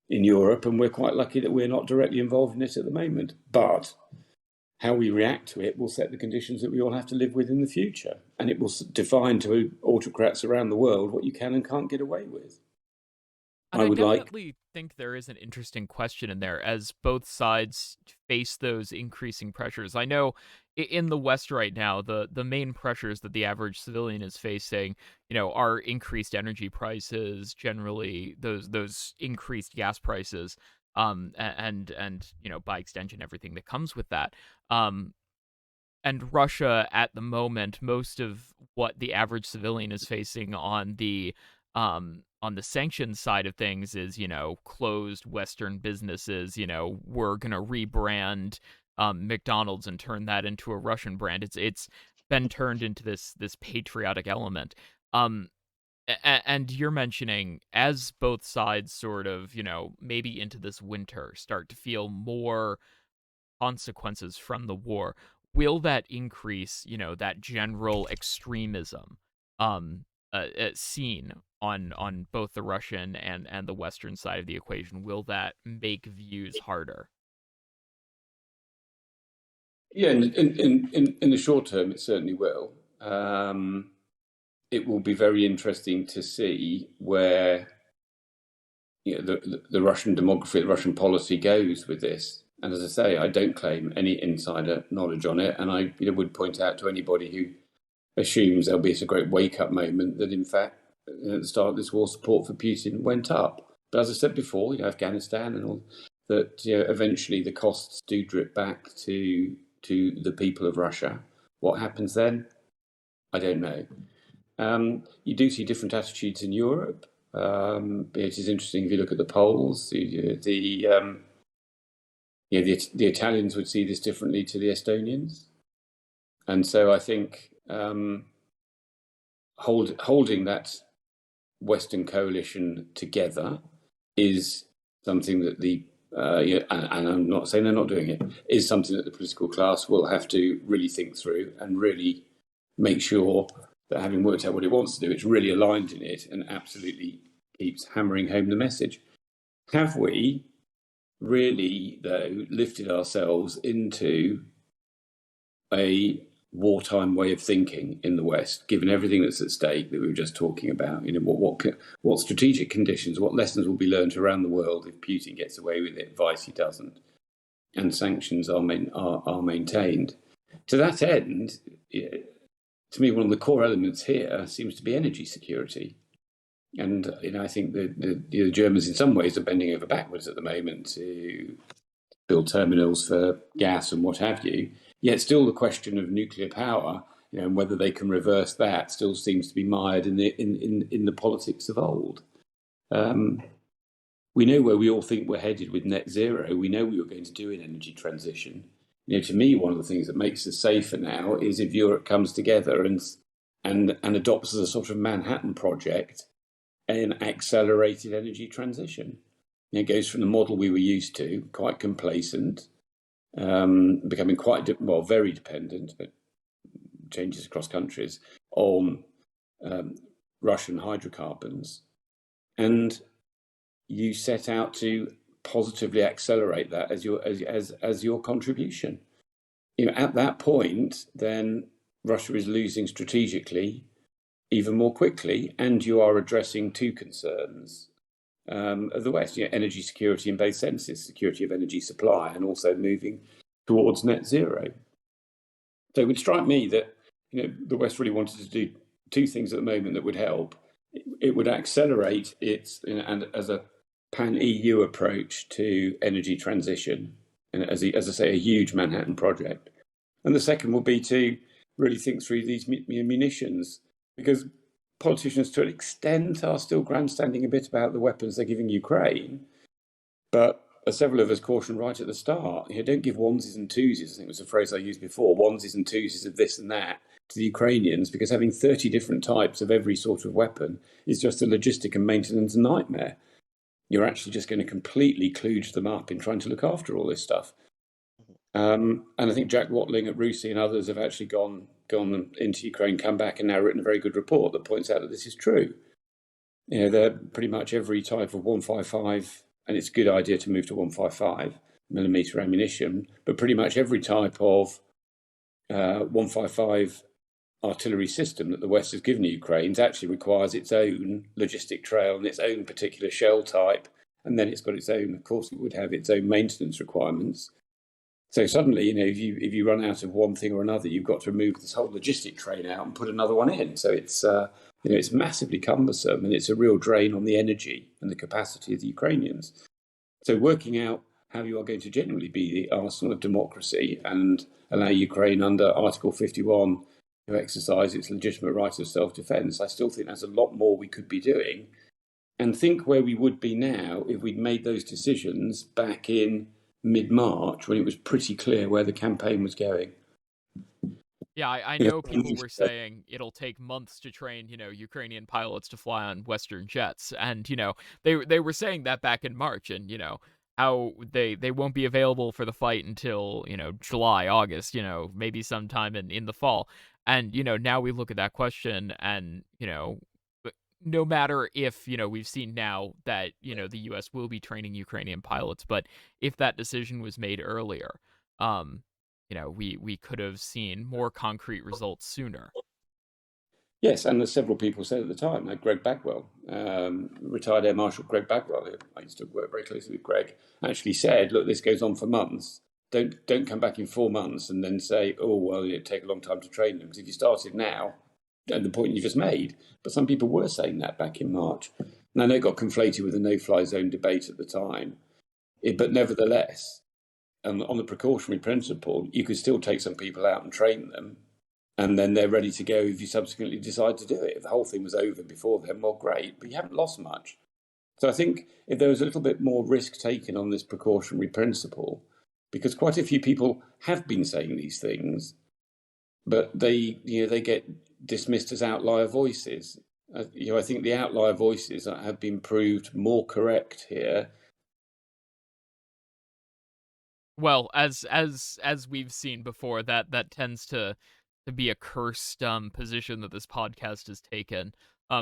in Europe, and we're quite lucky that we're not directly involved in it at the moment? But how we react to it will set the conditions that we all have to live with in the future, and it will define to autocrats around the world what you can and can't get away with. And I definitely think there is an interesting question in there as both sides face those increasing pressures. I know in the West right now, the main pressures that the average civilian is facing, are increased energy prices, generally those increased gas prices, and by extension everything that comes with that. And Russia at the moment, most of what the average civilian is facing on the sanctions side of things is, closed Western businesses. We're gonna rebrand McDonald's and turn that into a Russian brand. It's been turned into this patriotic element. And you're mentioning, as both sides sort of, maybe into this winter start to feel more consequences from the war, will that increase, that general extremism seen on both the Russian and the Western side of the equation? Will that make views harder? Yeah, in the short term, it certainly will. It will be very interesting to see where the Russian demography, the Russian policy goes with this. And as I say, I don't claim any insider knowledge on it, and I would point out to anybody who assumes there'll be a great wake-up moment that, in fact, at the start of this war, support for Putin went up. But as I said before, Afghanistan and all that, eventually the costs do drip back to the people of Russia. What happens then? I don't know. You do see different attitudes in Europe. It is interesting if you look at the polls. The Italians would see this differently to the Estonians, and so I think holding that Western coalition together is something that and I'm not saying they're not doing it, is something that the political class will have to really think through and really make sure that, having worked out what it wants to do, it's really aligned in it and absolutely keeps hammering home the message. Have we really, though, lifted ourselves into a wartime way of thinking in the West, given everything that's at stake that we were just talking about? What strategic conditions, what lessons will be learned around the world if Putin gets away with it, vice he doesn't, and sanctions are maintained? To that end, to me, one of the core elements here seems to be energy security. And I think the Germans, in some ways, are bending over backwards at the moment to build terminals for gas and what have you. Yet still the question of nuclear power, and whether they can reverse that, still seems to be mired in the politics of old. We know where we all think we're headed with net zero. We know what we're going to do in energy transition. To me, one of the things that makes us safer now is if Europe comes together and adopts as a sort of Manhattan project an accelerated energy transition. It goes from the model we were used to, quite complacent, becoming very dependent, but changes across countries, on Russian hydrocarbons. And you set out to positively accelerate that as your contribution. At that point, then Russia is losing strategically even more quickly, and you are addressing two concerns of the West: energy security in both senses, security of energy supply, and also moving towards net zero. So it would strike me that the West really wanted to do two things at the moment that would help. It would accelerate its and as a pan-EU approach to energy transition, and as I say, a huge Manhattan project. And the second will be to really think through these munitions, because politicians, to an extent, are still grandstanding a bit about the weapons they're giving Ukraine. But as several of us cautioned right at the start, don't give onesies and twosies, I think was a phrase I used before, onesies and twosies of this and that to the Ukrainians, because having 30 different types of every sort of weapon is just a logistic and maintenance nightmare. You're actually just going to completely kludge them up in trying to look after all this stuff. And I think Jack Watling at RUSI and others have actually gone into Ukraine, come back, and now written a very good report that points out that this is true. They're pretty much every type of 155, and it's a good idea to move to 155 millimeter ammunition, but pretty much every type of 155 artillery system that the West has given Ukraine actually requires its own logistic trail and its own particular shell type, and then it's got its own, of course, it would have its own maintenance requirements. So suddenly, if you run out of one thing or another, you've got to remove this whole logistic train out and put another one in. So it's it's massively cumbersome, and it's a real drain on the energy and the capacity of the Ukrainians. So working out how you are going to genuinely be the arsenal of democracy and allow Ukraine under Article 51 to exercise its legitimate right of self-defense, I still think there's a lot more we could be doing. And think where we would be now if we'd made those decisions back in mid-March, when it was pretty clear where the campaign was going. Yeah, I know people were saying it'll take months to train, Ukrainian pilots to fly on Western jets, and they were saying that back in March, and how they won't be available for the fight until July, August, maybe sometime in the fall, and now we look at that question, and no matter if, we've seen now that, the US will be training Ukrainian pilots, but if that decision was made earlier, we could have seen more concrete results sooner. Yes, and as several people said at the time, like Greg Bagwell, retired Air Marshal Greg Bagwell, who I used to work very closely with Greg, actually said, look, this goes on for months. Don't come back in 4 months and then say, oh, well, it'd take a long time to train them. Because if you started now, at the point you just made. But some people were saying that back in March. And I know it got conflated with the no-fly zone debate at the time. But nevertheless, on the precautionary principle, you could still take some people out and train them, and then they're ready to go if you subsequently decide to do it. If the whole thing was over before then, well, great, but you haven't lost much. So I think if there was a little bit more risk taken on this precautionary principle, because quite a few people have been saying these things, but they get dismissed as outlier voices. I think the outlier voices have been proved more correct here Well, as we've seen before, that tends to be a cursed position that this podcast has taken.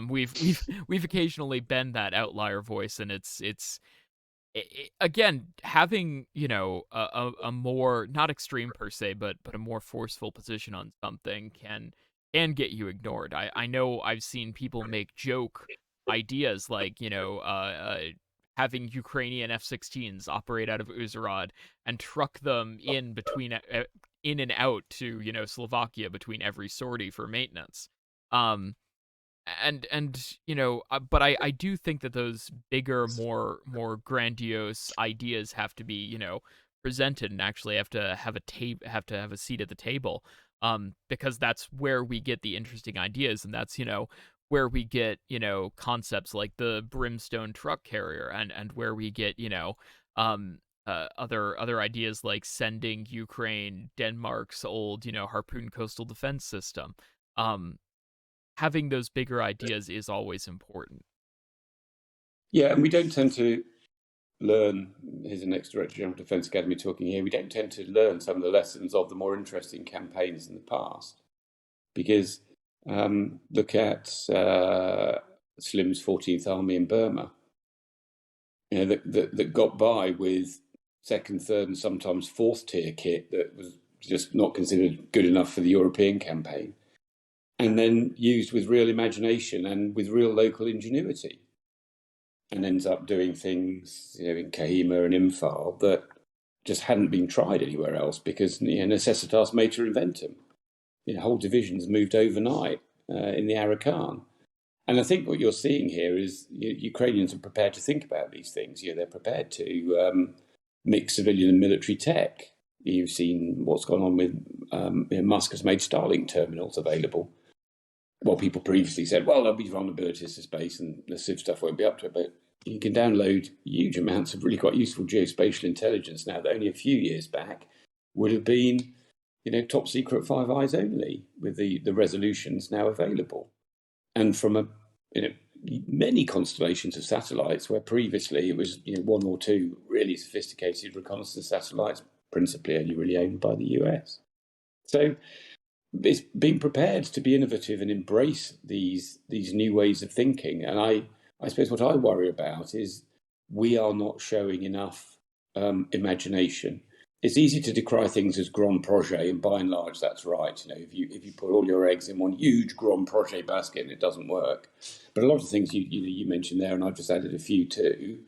We've occasionally been that outlier voice, and again, having, a more, not extreme per se, but a more forceful position on something can get you ignored. I know I've seen people make joke ideas like, having Ukrainian F-16s operate out of Uzerod and truck them in and out to, Slovakia between every sortie for maintenance. Um, and but I do think that those bigger, more grandiose ideas have to be, presented, and actually have to have a seat at the table, because that's where we get the interesting ideas, and that's, where we get, concepts like the brimstone truck carrier, and where we get, other ideas like sending Ukraine Denmark's old, Harpoon coastal defense system. um Having those bigger ideas is always important. Yeah, and we don't tend to learn. Here's the next Director General of Defence Academy talking here. We don't tend to learn some of the lessons of the more interesting campaigns in the past, because look at Slim's 14th Army in Burma. That got by with second, third, and sometimes fourth tier kit that was just not considered good enough for the European campaign, and then used with real imagination and with real local ingenuity, and ends up doing things, in Kohima and Imphal that just hadn't been tried anywhere else, because necessitas mater inventum. Whole divisions moved overnight in the Arakan. And I think what you're seeing here is Ukrainians are prepared to think about these things. They're prepared to mix civilian and military tech. You've seen what's gone on with Musk has made Starlink terminals available. Well, people previously said, well, there'll be vulnerabilities to space and the Civ stuff won't be up to it. But you can download huge amounts of really quite useful geospatial intelligence now that only a few years back would have been, top secret Five Eyes only, with the resolutions now available. And from many constellations of satellites, where previously it was one or two really sophisticated reconnaissance satellites, principally only really owned by the US. So it's being prepared to be innovative and embrace these new ways of thinking. And I suppose what I worry about is we are not showing enough imagination. It's easy to decry things as grand projet, and by and large, that's right. If you put all your eggs in one huge grand projet basket and it doesn't work. But a lot of things you mentioned there, and I've just added a few too,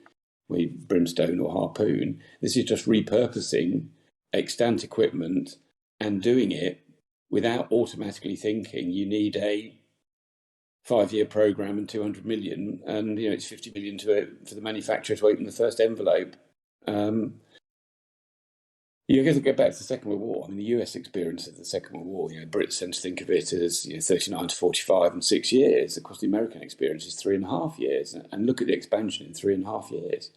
with Brimstone or Harpoon. This is just repurposing extant equipment and doing it without automatically thinking you need a 5-year program and 200 million, and it's 50 million for the manufacturer to open the first envelope. You have to go back to the Second World War. I mean, the US experience of the Second World War, Brits tend to think of it as 39 to 45 and 6 years. Of course, the American experience is 3.5 years. And look at the expansion in 3.5 years.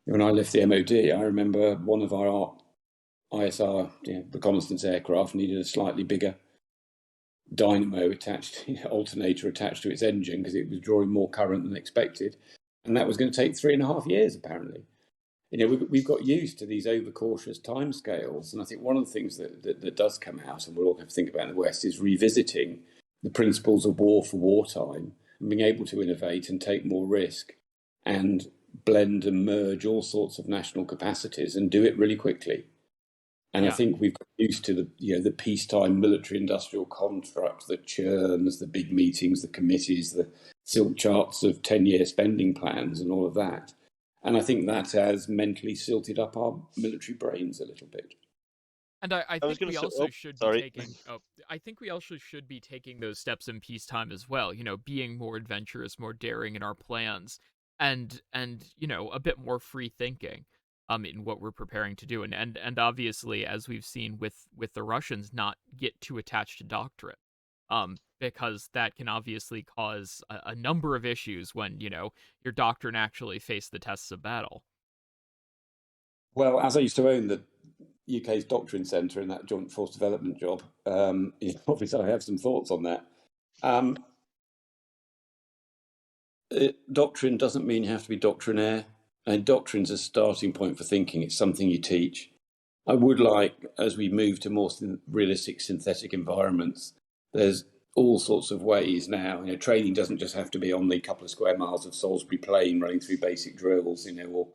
When I left the MOD, I remember one of our ISR reconnaissance aircraft needed a slightly bigger dynamo attached, alternator attached to its engine, because it was drawing more current than expected. And that was going to take 3.5 years, apparently. We've got used to these overcautious timescales, and I think one of the things that does come out, and we'll all have to think about in the West, is revisiting the principles of war for wartime and being able to innovate and take more risk and blend and merge all sorts of national capacities and do it really quickly. And I think we've got used to the peacetime military-industrial construct that churns, the big meetings, the committees, the silk charts of 10-year spending plans and all of that. And I think that has mentally silted up our military brains a little bit. And I think we also should be taking. Oh, I think we also should be taking those steps in peacetime as well. Being more adventurous, more daring in our plans, and a bit more free thinking, in what we're preparing to do, and obviously, as we've seen with the Russians, not get too attached to doctrine. Because that can obviously cause a number of issues when, your doctrine actually faced the tests of battle. Well, as I used to own the UK's Doctrine Centre in that Joint Force Development job, obviously I have some thoughts on that. Doctrine doesn't mean you have to be doctrinaire. And doctrine's a starting point for thinking. It's something you teach. I would like, as we move to more realistic synthetic environments, there's all sorts of ways now. Training doesn't just have to be on the couple of square miles of Salisbury Plain running through basic drills, or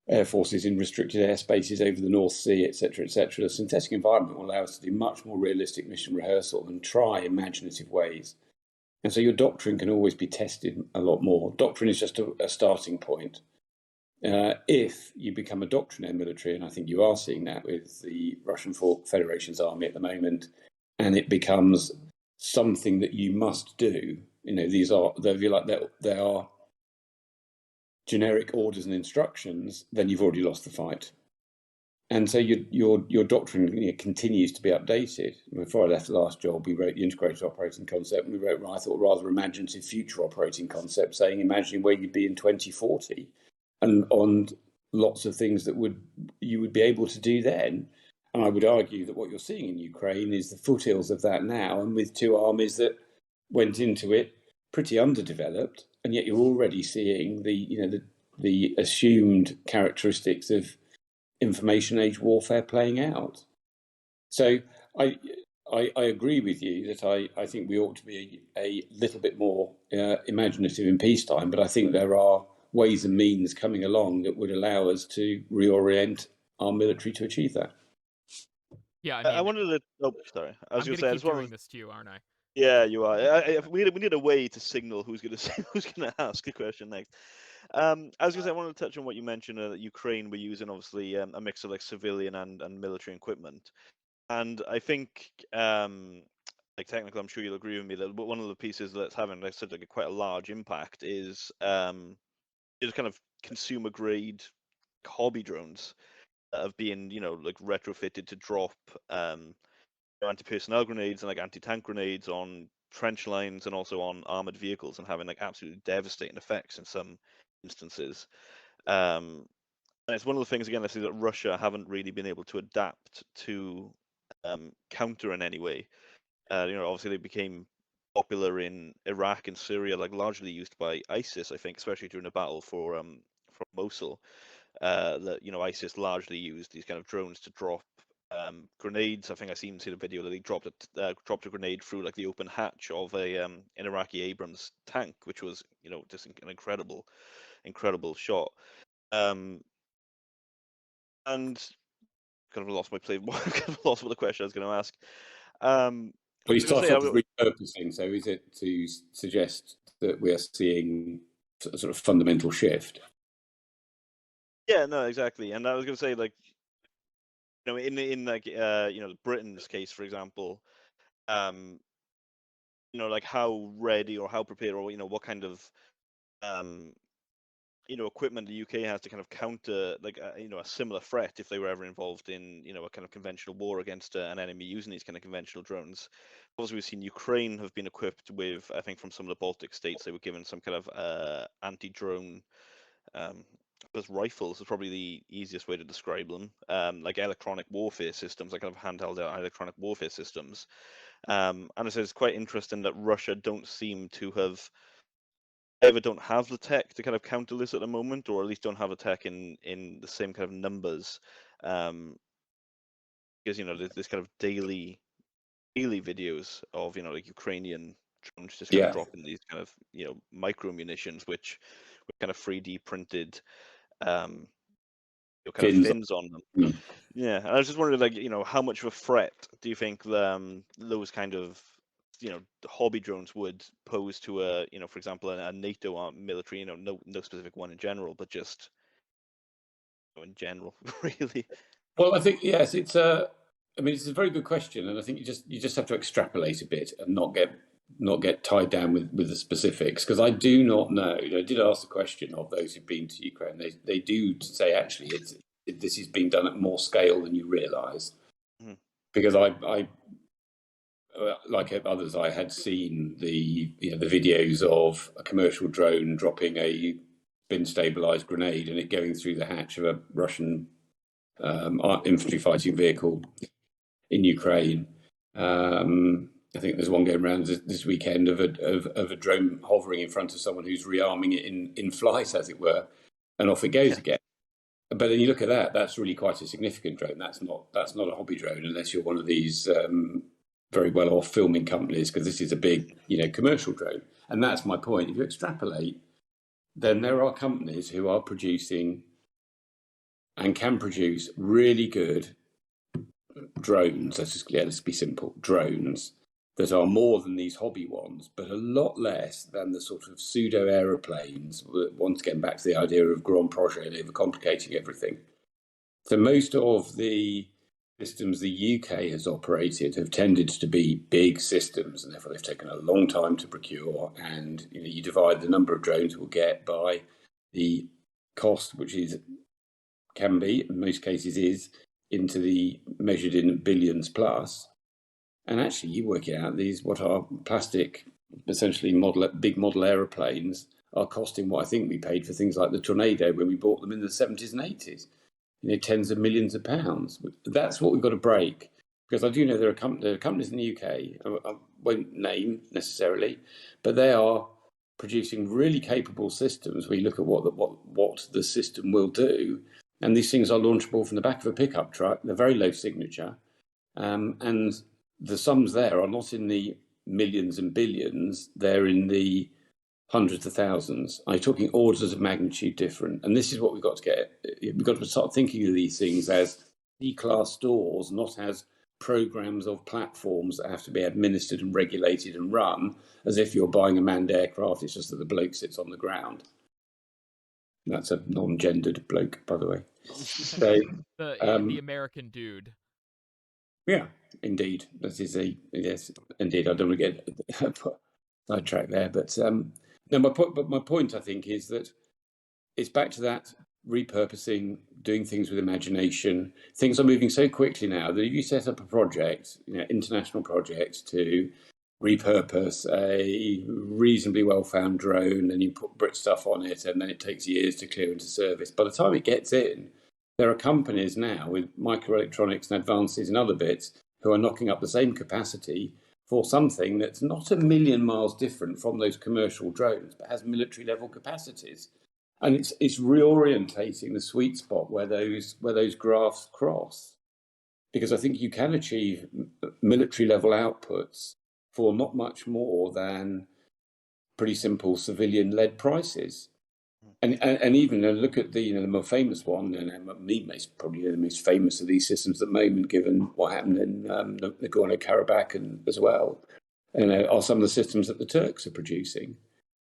air forces in restricted airspaces over the North Sea, etc., etc. The synthetic environment will allow us to do much more realistic mission rehearsal and try imaginative ways. And so your doctrine can always be tested a lot more. Doctrine is just a starting point. If you become a doctrinaire military, and I think you are seeing that with the Russian Federation's army at the moment, and it becomes something that you must do. These are, if you like, they are generic orders and instructions. Then you've already lost the fight. And so your doctrine continues to be updated. Before I left the last job, we wrote the integrated operating concept, and we wrote, I thought, rather imaginative future operating concept, saying imagining where you'd be in 2040, and on lots of things that you would be able to do then. And I would argue that what you're seeing in Ukraine is the foothills of that now, and with two armies that went into it pretty underdeveloped, and yet you're already seeing the assumed characteristics of information age warfare playing out. So I agree with you that I think we ought to be a little bit more imaginative in peacetime, but I think there are ways and means coming along that would allow us to reorient our military to achieve that. Yeah, I I mean, wanted to. Oh, sorry. I was I'm going gonna to say. keep doing this to you, aren't I? Yeah, you are. We need a way to signal who's going to ask a question next. I was going to say I wanted to touch on what you mentioned that Ukraine were using obviously a mix of like civilian and military equipment, and I think like technical, I'm sure you'll agree with me that one of the pieces that's having like such like quite a large impact is kind of consumer grade hobby drones that have been like retrofitted to drop anti-personnel grenades and like anti-tank grenades on trench lines and also on armored vehicles, and having like absolutely devastating effects in some instances. And it's one of the things again I see that Russia haven't really been able to adapt to counter in any way. Obviously they became popular in Iraq and Syria, like largely used by ISIS, I think, especially during the battle for Mosul. That ISIS largely used these kind of drones to drop grenades. I think I seen the video that they dropped a grenade through like the open hatch of an Iraqi Abrams tank, which was just an incredible shot. And kind of lost my plane. Kind of lost what the question I was going to ask. Well, you start off with repurposing. So is it to suggest that we are seeing a sort of fundamental shift? Yeah, no, exactly. And I was going to say, like, in like Britain's case, for example, like how ready or how prepared or what kind of equipment the UK has to kind of counter like a similar threat if they were ever involved in a kind of conventional war against an enemy using these kind of conventional drones. Also, we've seen Ukraine have been equipped with, I think from some of the Baltic states, they were given some kind of anti-drone those rifles is probably the easiest way to describe them, like electronic warfare systems, like kind of handheld electronic warfare systems. And it's quite interesting that Russia don't have the tech to kind of counter this at the moment, or at least don't have the tech in the same kind of numbers. Because there's kind of daily videos of like Ukrainian drones just kind of dropping these kind of micro munitions, which were kind of 3D printed kind of fins on them. Mm. Yeah, and I was just wondering, like, how much of a threat do you think those kind of hobby drones would pose to for example, a NATO military, no specific one in general, but just in general, really? Well, I think yes, it's a very good question, and I think you just have to extrapolate a bit and not get tied down with the specifics, because I do not know. I did ask the question of those who've been to Ukraine. They do say actually this is being done at more scale than you realise. Mm-hmm. Because I like others, I had seen the videos of a commercial drone dropping a spin stabilised grenade and it going through the hatch of a Russian infantry fighting vehicle in Ukraine. I think there's one going around this weekend of a drone hovering in front of someone who's rearming it in flight, as it were, and off it goes again. but then you look at that, that's really quite a significant drone. That's not a hobby drone unless you're one of these very well-off filming companies, because this is a big, commercial drone. And that's my point. If you extrapolate, then there are companies who are producing and can produce really good drones. Let's be simple, drones that are more than these hobby ones, but a lot less than the sort of pseudo aeroplanes. Once again, back to the idea of grand projet and overcomplicating everything. So most of the systems the UK has operated have tended to be big systems, and therefore they've taken a long time to procure. And you divide the number of drones we'll get by the cost, which can be, in most cases is, into the measured in billions plus. And actually, you work it out, these, what are plastic, essentially big model aeroplanes, are costing what I think we paid for things like the Tornado when we bought them in the 70s and 80s. Tens of millions of pounds. That's what we've got to break. Because I do know there are companies in the UK, I won't name necessarily, but they are producing really capable systems where you look at what the system will do. And these things are launchable from the back of a pickup truck. They're very low signature. And the sums there are not in the millions and billions, they're in the hundreds of thousands. I'm talking orders of magnitude different. And this is what we've got to get. We've got to start thinking of these things as C-class stores, not as programs of platforms that have to be administered and regulated and run as if you're buying a manned aircraft. It's just that the bloke sits on the ground. That's a non-gendered bloke, by the way. So, the American dude. Yeah, indeed. Yes, indeed. I don't want to get sidetracked there, but no. My point, I think, is that it's back to that repurposing, doing things with imagination. Things are moving so quickly now that if you set up a project, international project, to repurpose a reasonably well-found drone, and you put Brit stuff on it, and then it takes years to clear into service. By the time it gets in, there are companies now with microelectronics and advances in other bits who are knocking up the same capacity for something that's not a million miles different from those commercial drones, but has military level capacities. And it's reorientating the sweet spot where those graphs cross, because I think you can achieve military level outputs for not much more than pretty simple civilian led prices. And even look at the more famous one, and probably the most famous of these systems at the moment, given what happened in Nagorno-Karabakh and as well, are some of the systems that the Turks are producing.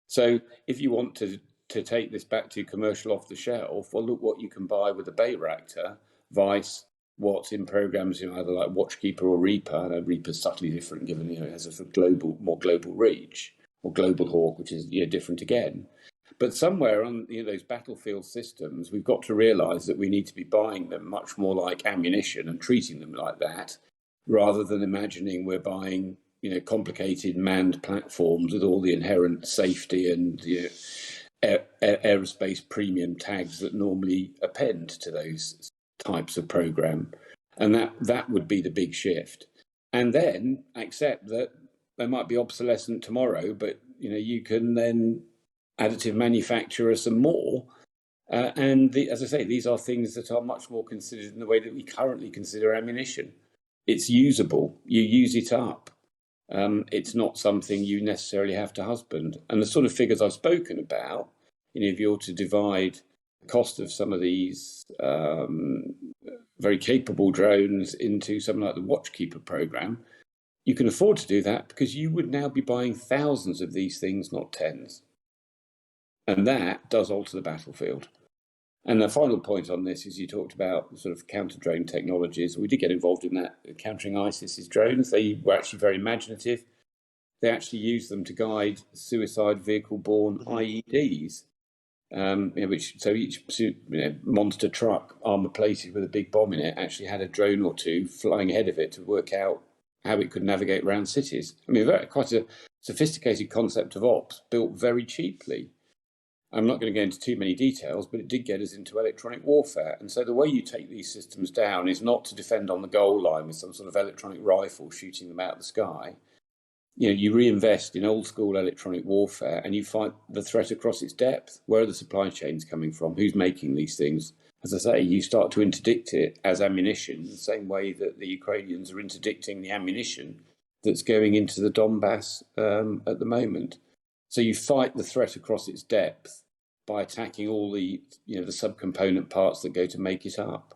So if you want to take this back to commercial off the shelf, well, look what you can buy with a Bayraktar, vice what's in programs, either like Watchkeeper or Reaper. I know Reaper's subtly different, given it has a sort of more global reach, or Global Hawk, which is different again. But somewhere on those battlefield systems, we've got to realise that we need to be buying them much more like ammunition and treating them like that, rather than imagining we're buying complicated manned platforms with all the inherent safety and aerospace premium tags that normally append to those types of program. And that would be the big shift. And then accept that they might be obsolescent tomorrow, but you can then additive manufacturer some more. As I say, these are things that are much more considered in the way that we currently consider ammunition. It's usable. You use it up. It's not something you necessarily have to husband. And the sort of figures I've spoken about, if you're to divide the cost of some of these very capable drones into something like the Watchkeeper program, you can afford to do that because you would now be buying thousands of these things, not tens. And that does alter the battlefield. And the final point on this is you talked about sort of counter-drone technologies. We did get involved in that, countering ISIS's drones. They were actually very imaginative. They actually used them to guide suicide vehicle-borne IEDs, so each monster truck armor-plated with a big bomb in it actually had a drone or two flying ahead of it to work out how it could navigate around cities. I mean, quite a sophisticated concept of ops built very cheaply. I'm not going to go into too many details, but it did get us into electronic warfare. And so the way you take these systems down is not to defend on the goal line with some sort of electronic rifle shooting them out of the sky. you reinvest in old school electronic warfare and you fight the threat across its depth. Where are the supply chains coming from? Who's making these things? As I say, you start to interdict it as ammunition, the same way that the Ukrainians are interdicting the ammunition that's going into the Donbass at the moment. So you fight the threat across its depth by attacking all the the subcomponent parts that go to make it up,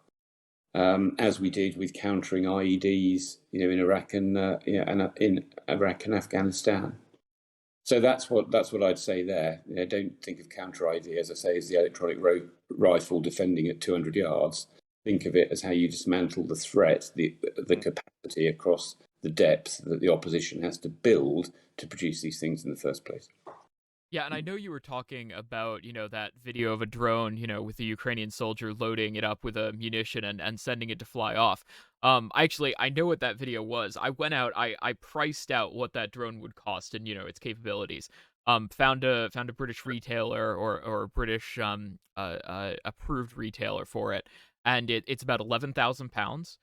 as we did with countering IEDs, in Iraq and in Iraq and Afghanistan. So that's what I'd say there. Don't think of counter IED, as I say, as the electronic rifle defending at 200 yards. Think of it as how you dismantle the threat, the capacity across the depth that the opposition has to build to produce these things in the first place. Yeah, and I know you were talking about, that video of a drone, with a Ukrainian soldier loading it up with a munition and sending it to fly off. I know what that video was. I went out, I priced out what that drone would cost and, its capabilities. Found a British retailer or British approved retailer for it, and it's about £11,000.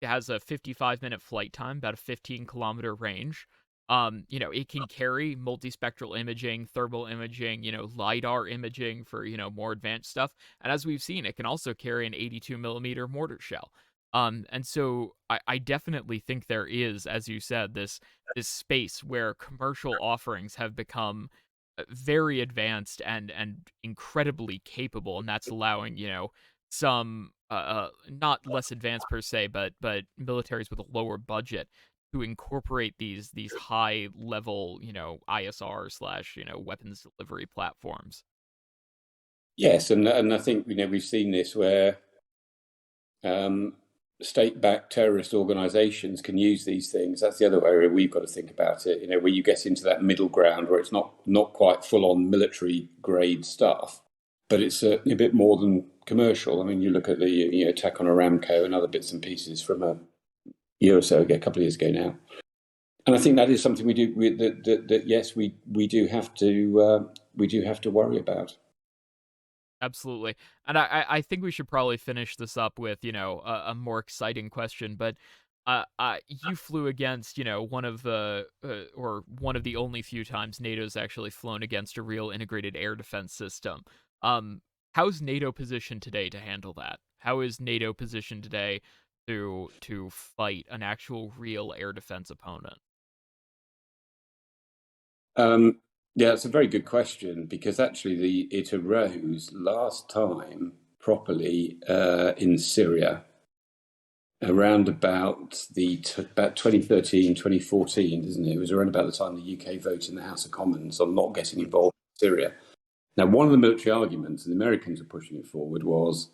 It has a 55-minute flight time, about a 15-kilometer range. It can carry multispectral imaging, thermal imaging, LiDAR imaging for, more advanced stuff. And as we've seen, it can also carry an 82 millimeter mortar shell. And so I definitely think there is, as you said, this space where commercial offerings have become very advanced and incredibly capable, and that's allowing, some not less advanced per se, but militaries with a lower budget to incorporate these high level, ISR slash, weapons delivery platforms. Yes, and I think we've seen this where state-backed terrorist organisations can use these things. That's the other area we've got to think about it. Where you get into that middle ground where it's not quite full-on military grade stuff, but it's certainly a bit more than commercial. I mean, you look at the attack on Aramco and other bits and pieces from a year or so ago, a couple of years ago now, and I think that is something we do. Yes, we do have to worry about. Absolutely. And I think we should probably finish this up with, a more exciting question. But you flew against, one of the only few times NATO's actually flown against a real integrated air defense system. How's NATO positioned today to handle that? How is NATO positioned today to fight an actual real air defense opponent? Yeah, it's a very good question, because actually it arose last time properly in Syria around about 2013, 2014, isn't it? It was around about the time the UK voted in the House of Commons on not getting involved in Syria. Now, one of the military arguments, and the Americans are pushing it forward, was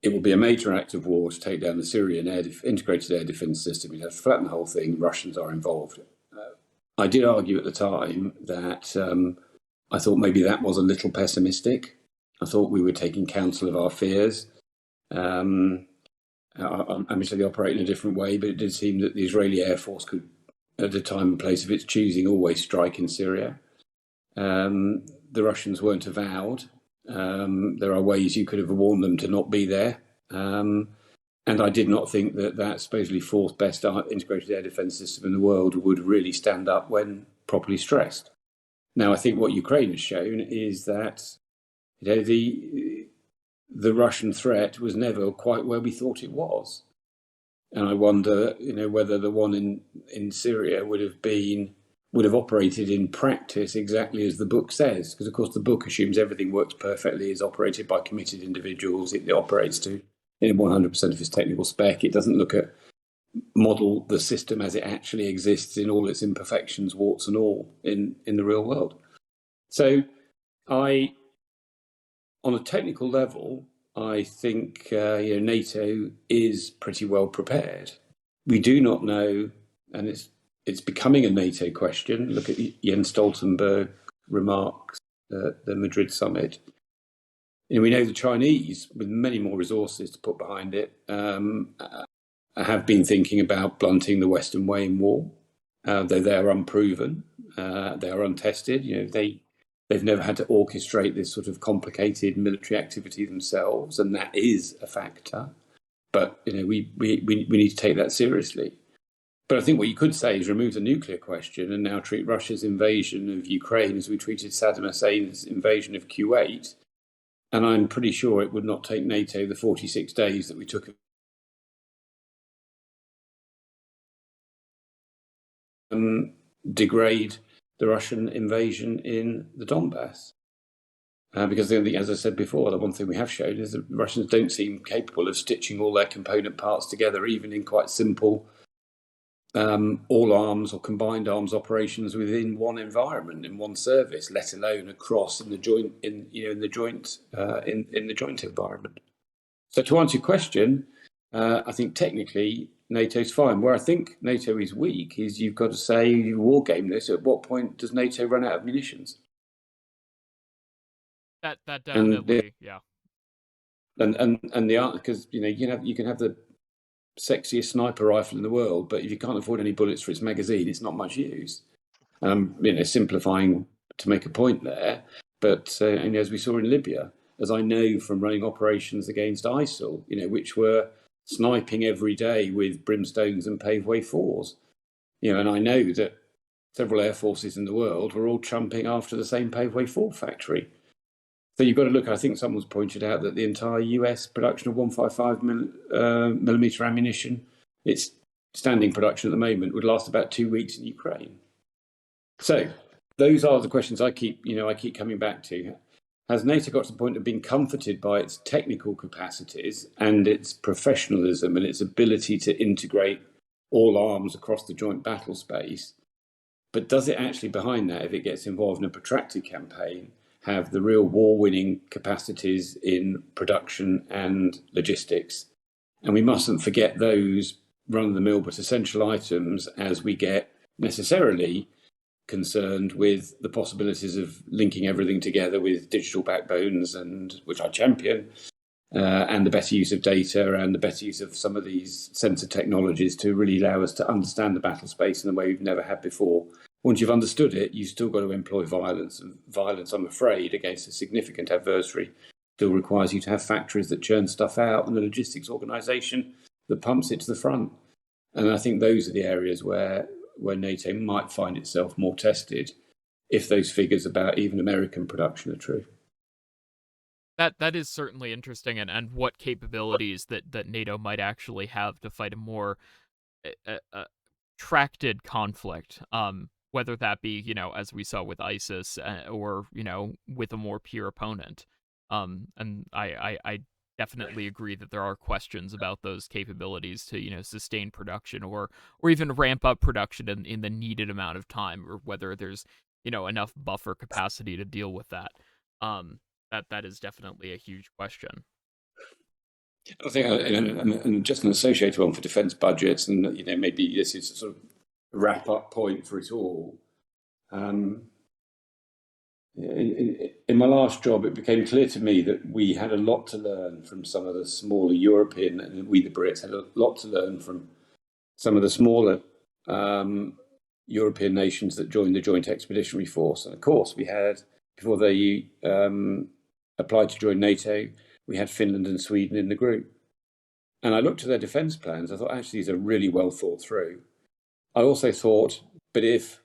it will be a major act of war to take down the Syrian integrated air defense system. You'd have to flatten the whole thing. Russians are involved. I did argue at the time that I thought maybe that was a little pessimistic. I thought we were taking counsel of our fears. I'm sure they operate in a different way, but it did seem that the Israeli Air Force could, at a time and place of its choosing, always strike in Syria. The Russians weren't avowed. There are ways you could have warned them to not be there. And I did not think that supposedly fourth best integrated air defense system in the world would really stand up when properly stressed. Now, I think what Ukraine has shown is that the Russian threat was never quite where we thought it was. And I wonder, whether the one in Syria would have operated in practice exactly as the book says. Because, of course, the book assumes everything works perfectly, is operated by committed individuals. It operates to 100% of its technical spec. It doesn't look at model the system as it actually exists in all its imperfections, warts and all, in the real world. So on a technical level, I think NATO is pretty well prepared. We do not know, and it's becoming a NATO question. Look at Jens Stoltenberg remarks at the Madrid summit. We know the Chinese, with many more resources to put behind it, have been thinking about blunting the Western way in war, though they're unproven, they are untested. They've never had to orchestrate this sort of complicated military activity themselves, and that is a factor. But we need to take that seriously. But I think what you could say is remove the nuclear question and now treat Russia's invasion of Ukraine as we treated Saddam Hussein's invasion of Kuwait. And I'm pretty sure it would not take NATO the 46 days that we took degrade the Russian invasion in the Donbass. Because as I said before, the one thing we have shown is that Russians don't seem capable of stitching all their component parts together, even in quite simple all arms or combined arms operations within one environment, in one service, let alone across in the joint environment. So to answer your question, I think technically NATO's fine. Where I think NATO is weak is you've got to say, you war game this, at what point does NATO run out of munitions? That definitely, yeah. And the because you can have the sexiest sniper rifle in the world, but if you can't afford any bullets for its magazine, it's not much use. Simplifying to make a point there, but as we saw in Libya, as I know from running operations against ISIL, which were sniping every day with brimstones and paveway 4s, and I know that several air forces in the world were all chumping after the same paveway 4 factory. So you've got to look. I think someone's pointed out that the entire US production of 155 millimeter ammunition, its standing production at the moment, would last about 2 weeks in Ukraine. So those are the questions I keep coming back to. Has NATO got to the point of being comforted by its technical capacities and its professionalism and its ability to integrate all arms across the joint battle space? But does it actually, behind that, if it gets involved in a protracted campaign, have the real war-winning capacities in production and logistics? And we mustn't forget those run-of-the-mill but essential items as we get necessarily concerned with the possibilities of linking everything together with digital backbones, and which I champion, and the better use of data and the better use of some of these sensor technologies to really allow us to understand the battle space in a way we've never had before. Once you've understood it, you've still got to employ violence. And violence, I'm afraid, against a significant adversary still requires you to have factories that churn stuff out and a logistics organisation that pumps it to the front. And I think those are the areas where NATO might find itself more tested if those figures about even American production are true. That is certainly interesting, and what capabilities that NATO might actually have to fight a more tracted conflict, whether that be, as we saw with ISIS, or, with a more pure opponent. And I definitely agree that there are questions about those capabilities to, sustain production or even ramp up production in the needed amount of time, or whether there's, enough buffer capacity to deal with that. That is definitely a huge question. I think, and just an associated one for defence budgets, and maybe this is a sort of wrap-up point for it all. In my last job, it became clear to me that we had a lot to learn from some of the smaller European, and we the Brits had a lot to learn from some of the smaller European nations that joined the Joint Expeditionary Force. And of course, we had, before they applied to join NATO, we had Finland and Sweden in the group. And I looked at their defence plans. I thought, actually, these are really well thought through. I also thought, but if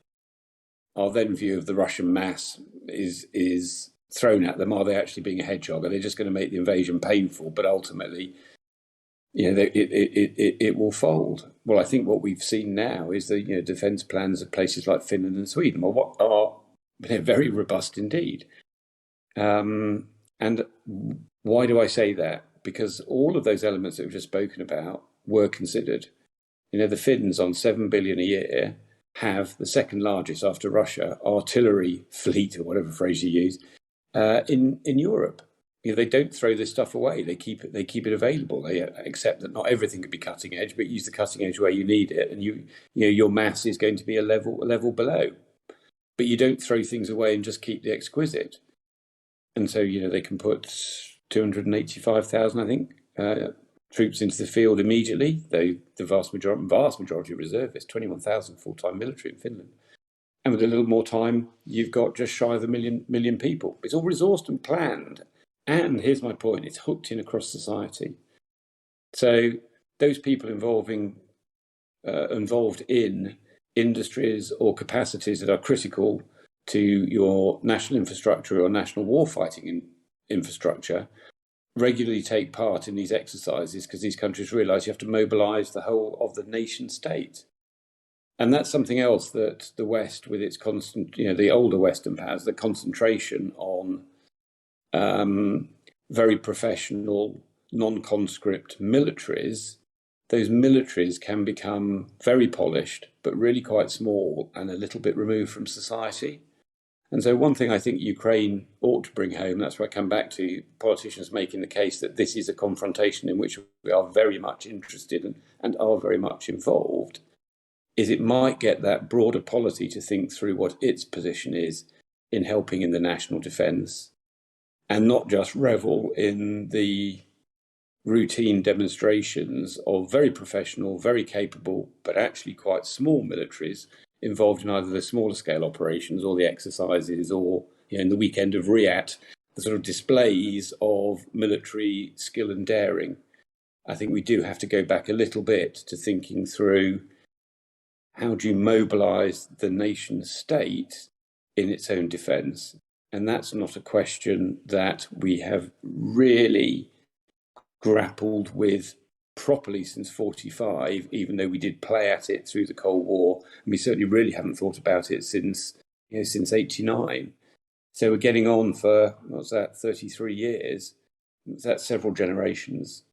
our then view of the Russian mass is thrown at them, are they actually being a hedgehog? Are they just going to make the invasion painful, but ultimately, it will fold? Well, I think what we've seen now is the defence plans of places like Finland and Sweden are very robust indeed. And why do I say that? Because all of those elements that we've just spoken about were considered. The Finns, on 7 billion a year, have the second largest, after Russia, artillery fleet, or whatever phrase you use, in Europe. They don't throw this stuff away. They keep it available. They accept that not everything can be cutting edge, but use the cutting edge where you need it, and your mass is going to be a level below. But you don't throw things away and just keep the exquisite. And so they can put 285,000, I think, troops into the field immediately. Though the vast majority of reservists, 21,000 full-time military in Finland. And with a little more time, you've got just shy of a million people. It's all resourced and planned. And here's my point, it's hooked in across society. So those people involving involved in industries or capacities that are critical to your national infrastructure or national warfighting infrastructure regularly take part in these exercises because these countries realise you have to mobilise the whole of the nation state. And that's something else that the West, with its constant, the older Western powers, the concentration on very professional, non-conscript militaries, those militaries can become very polished, but really quite small and a little bit removed from society. And so one thing I think Ukraine ought to bring home, that's where I come back to politicians making the case that this is a confrontation in which we are very much interested and are very much involved, is it might get that broader polity to think through what its position is in helping in the national defence and not just revel in the routine demonstrations of very professional, very capable, but actually quite small militaries involved in either the smaller scale operations or the exercises or, in the weekend of Riyadh, the sort of displays of military skill and daring. I think we do have to go back a little bit to thinking through how do you mobilise the nation state in its own defence. And that's not a question that we have really grappled with properly since 1945, even though we did play at it through the Cold War, and we certainly really haven't thought about it since 1989. So we're getting on for 33 years. That's several generations.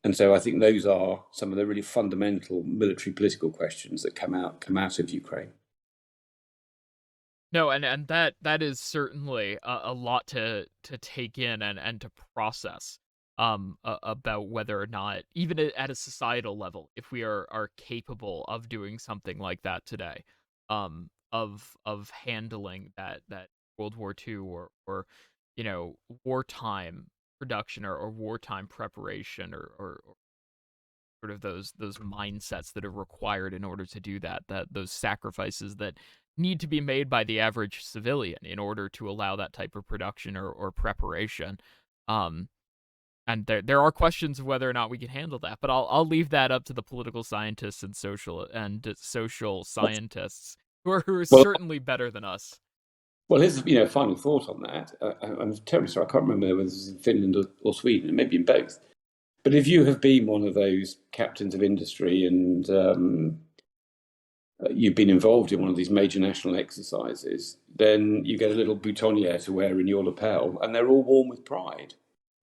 And so I think those are some of the really fundamental military political questions that come out of Ukraine. No, and that is certainly a lot to take in and to process about whether or not, even at a societal level, if we are capable of doing something like that today, of handling that World War II or wartime production or wartime preparation or sort of those mindsets that are required in order to do that those sacrifices that need to be made by the average civilian in order to allow that type of production or preparation. And there are questions of whether or not we can handle that, but I'll leave that up to the political scientists and social scientists who are certainly better than us. Well, here's a final thought on that. I'm terribly sorry, I can't remember whether this is in Finland or Sweden, maybe in both. But if you have been one of those captains of industry and you've been involved in one of these major national exercises, then you get a little boutonniere to wear in your lapel, and they're all warm with pride.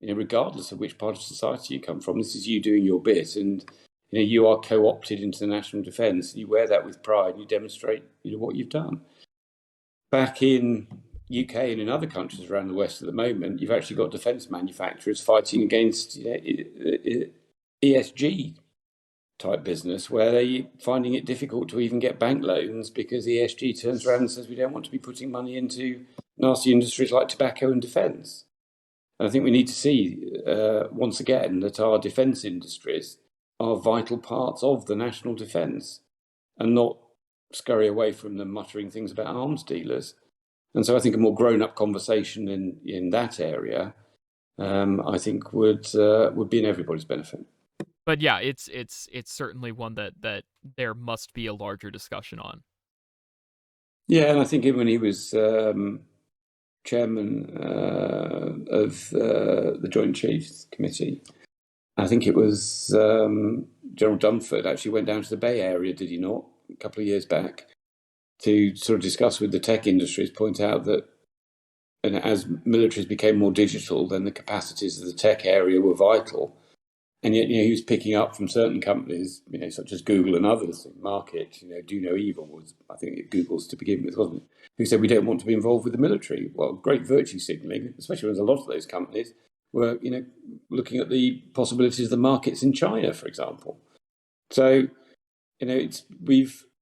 Regardless of which part of society you come from, this is you doing your bit, and you are co-opted into the national defence. You wear that with pride. You demonstrate, what you've done. Back in UK and in other countries around the West at the moment, you've actually got defence manufacturers fighting against ESG type business, where they're finding it difficult to even get bank loans because ESG turns around and says we don't want to be putting money into nasty industries like tobacco and defence. And I think we need to see once again that our defence industries are vital parts of the national defence and not scurry away from them muttering things about arms dealers. And so I think a more grown-up conversation in that area, I think would be in everybody's benefit. But yeah, it's certainly one that there must be a larger discussion on. Yeah, and I think when he was chairman of the Joint Chiefs Committee, I think it was General Dunford actually went down to the Bay Area, did he not, a couple of years back, to sort of discuss with the tech industries, point out that as militaries became more digital, then the capacities of the tech area were vital. And yet, he was picking up from certain companies, such as Google and others in the market, do no evil was, I think, Google's to begin with, wasn't it? Who said we don't want to be involved with the military. Well, great virtue signalling, especially when a lot of those companies were, looking at the possibilities of the markets in China, for example. So,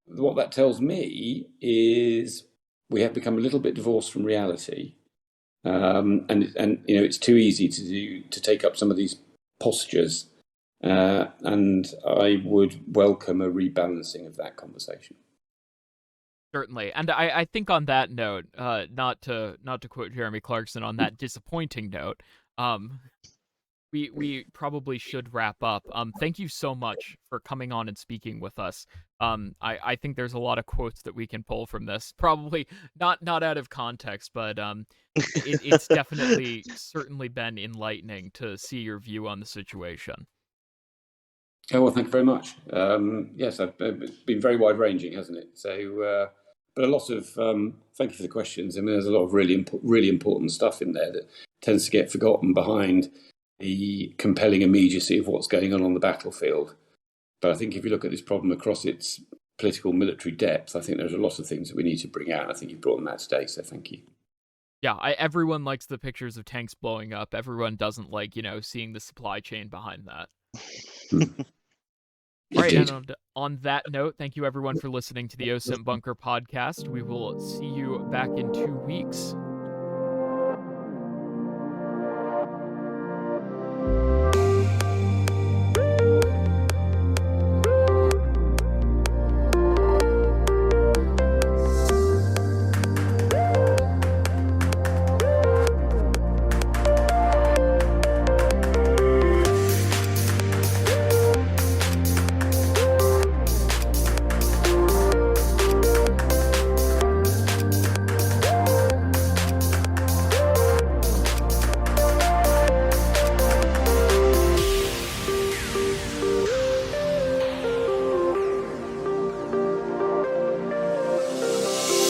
what that tells me is we have become a little bit divorced from reality, and it's too easy to take up some of these postures, and I would welcome a rebalancing of that conversation. Certainly, and I think on that note, not to quote Jeremy Clarkson, on that disappointing note, we probably should wrap up. Thank you so much for coming on and speaking with us. I think there's a lot of quotes that we can pull from this. Probably not out of context, but it's definitely certainly been enlightening to see your view on the situation. Oh, well, thank you very much. Yes, it's been very wide ranging, hasn't it? So, but a lot of thank you for the questions. I mean, there's a lot of really important stuff in there that tends to get forgotten behind the compelling immediacy of what's going on the battlefield. But I think if you look at this problem across its political military depth, I think there's a lot of things that we need to bring out. I think you've brought them out today, so thank you. Yeah, everyone likes the pictures of tanks blowing up. Everyone doesn't like, seeing the supply chain behind that. All right, and on that note, thank you everyone for listening to the Osint Bunker podcast. We will see you back in 2 weeks.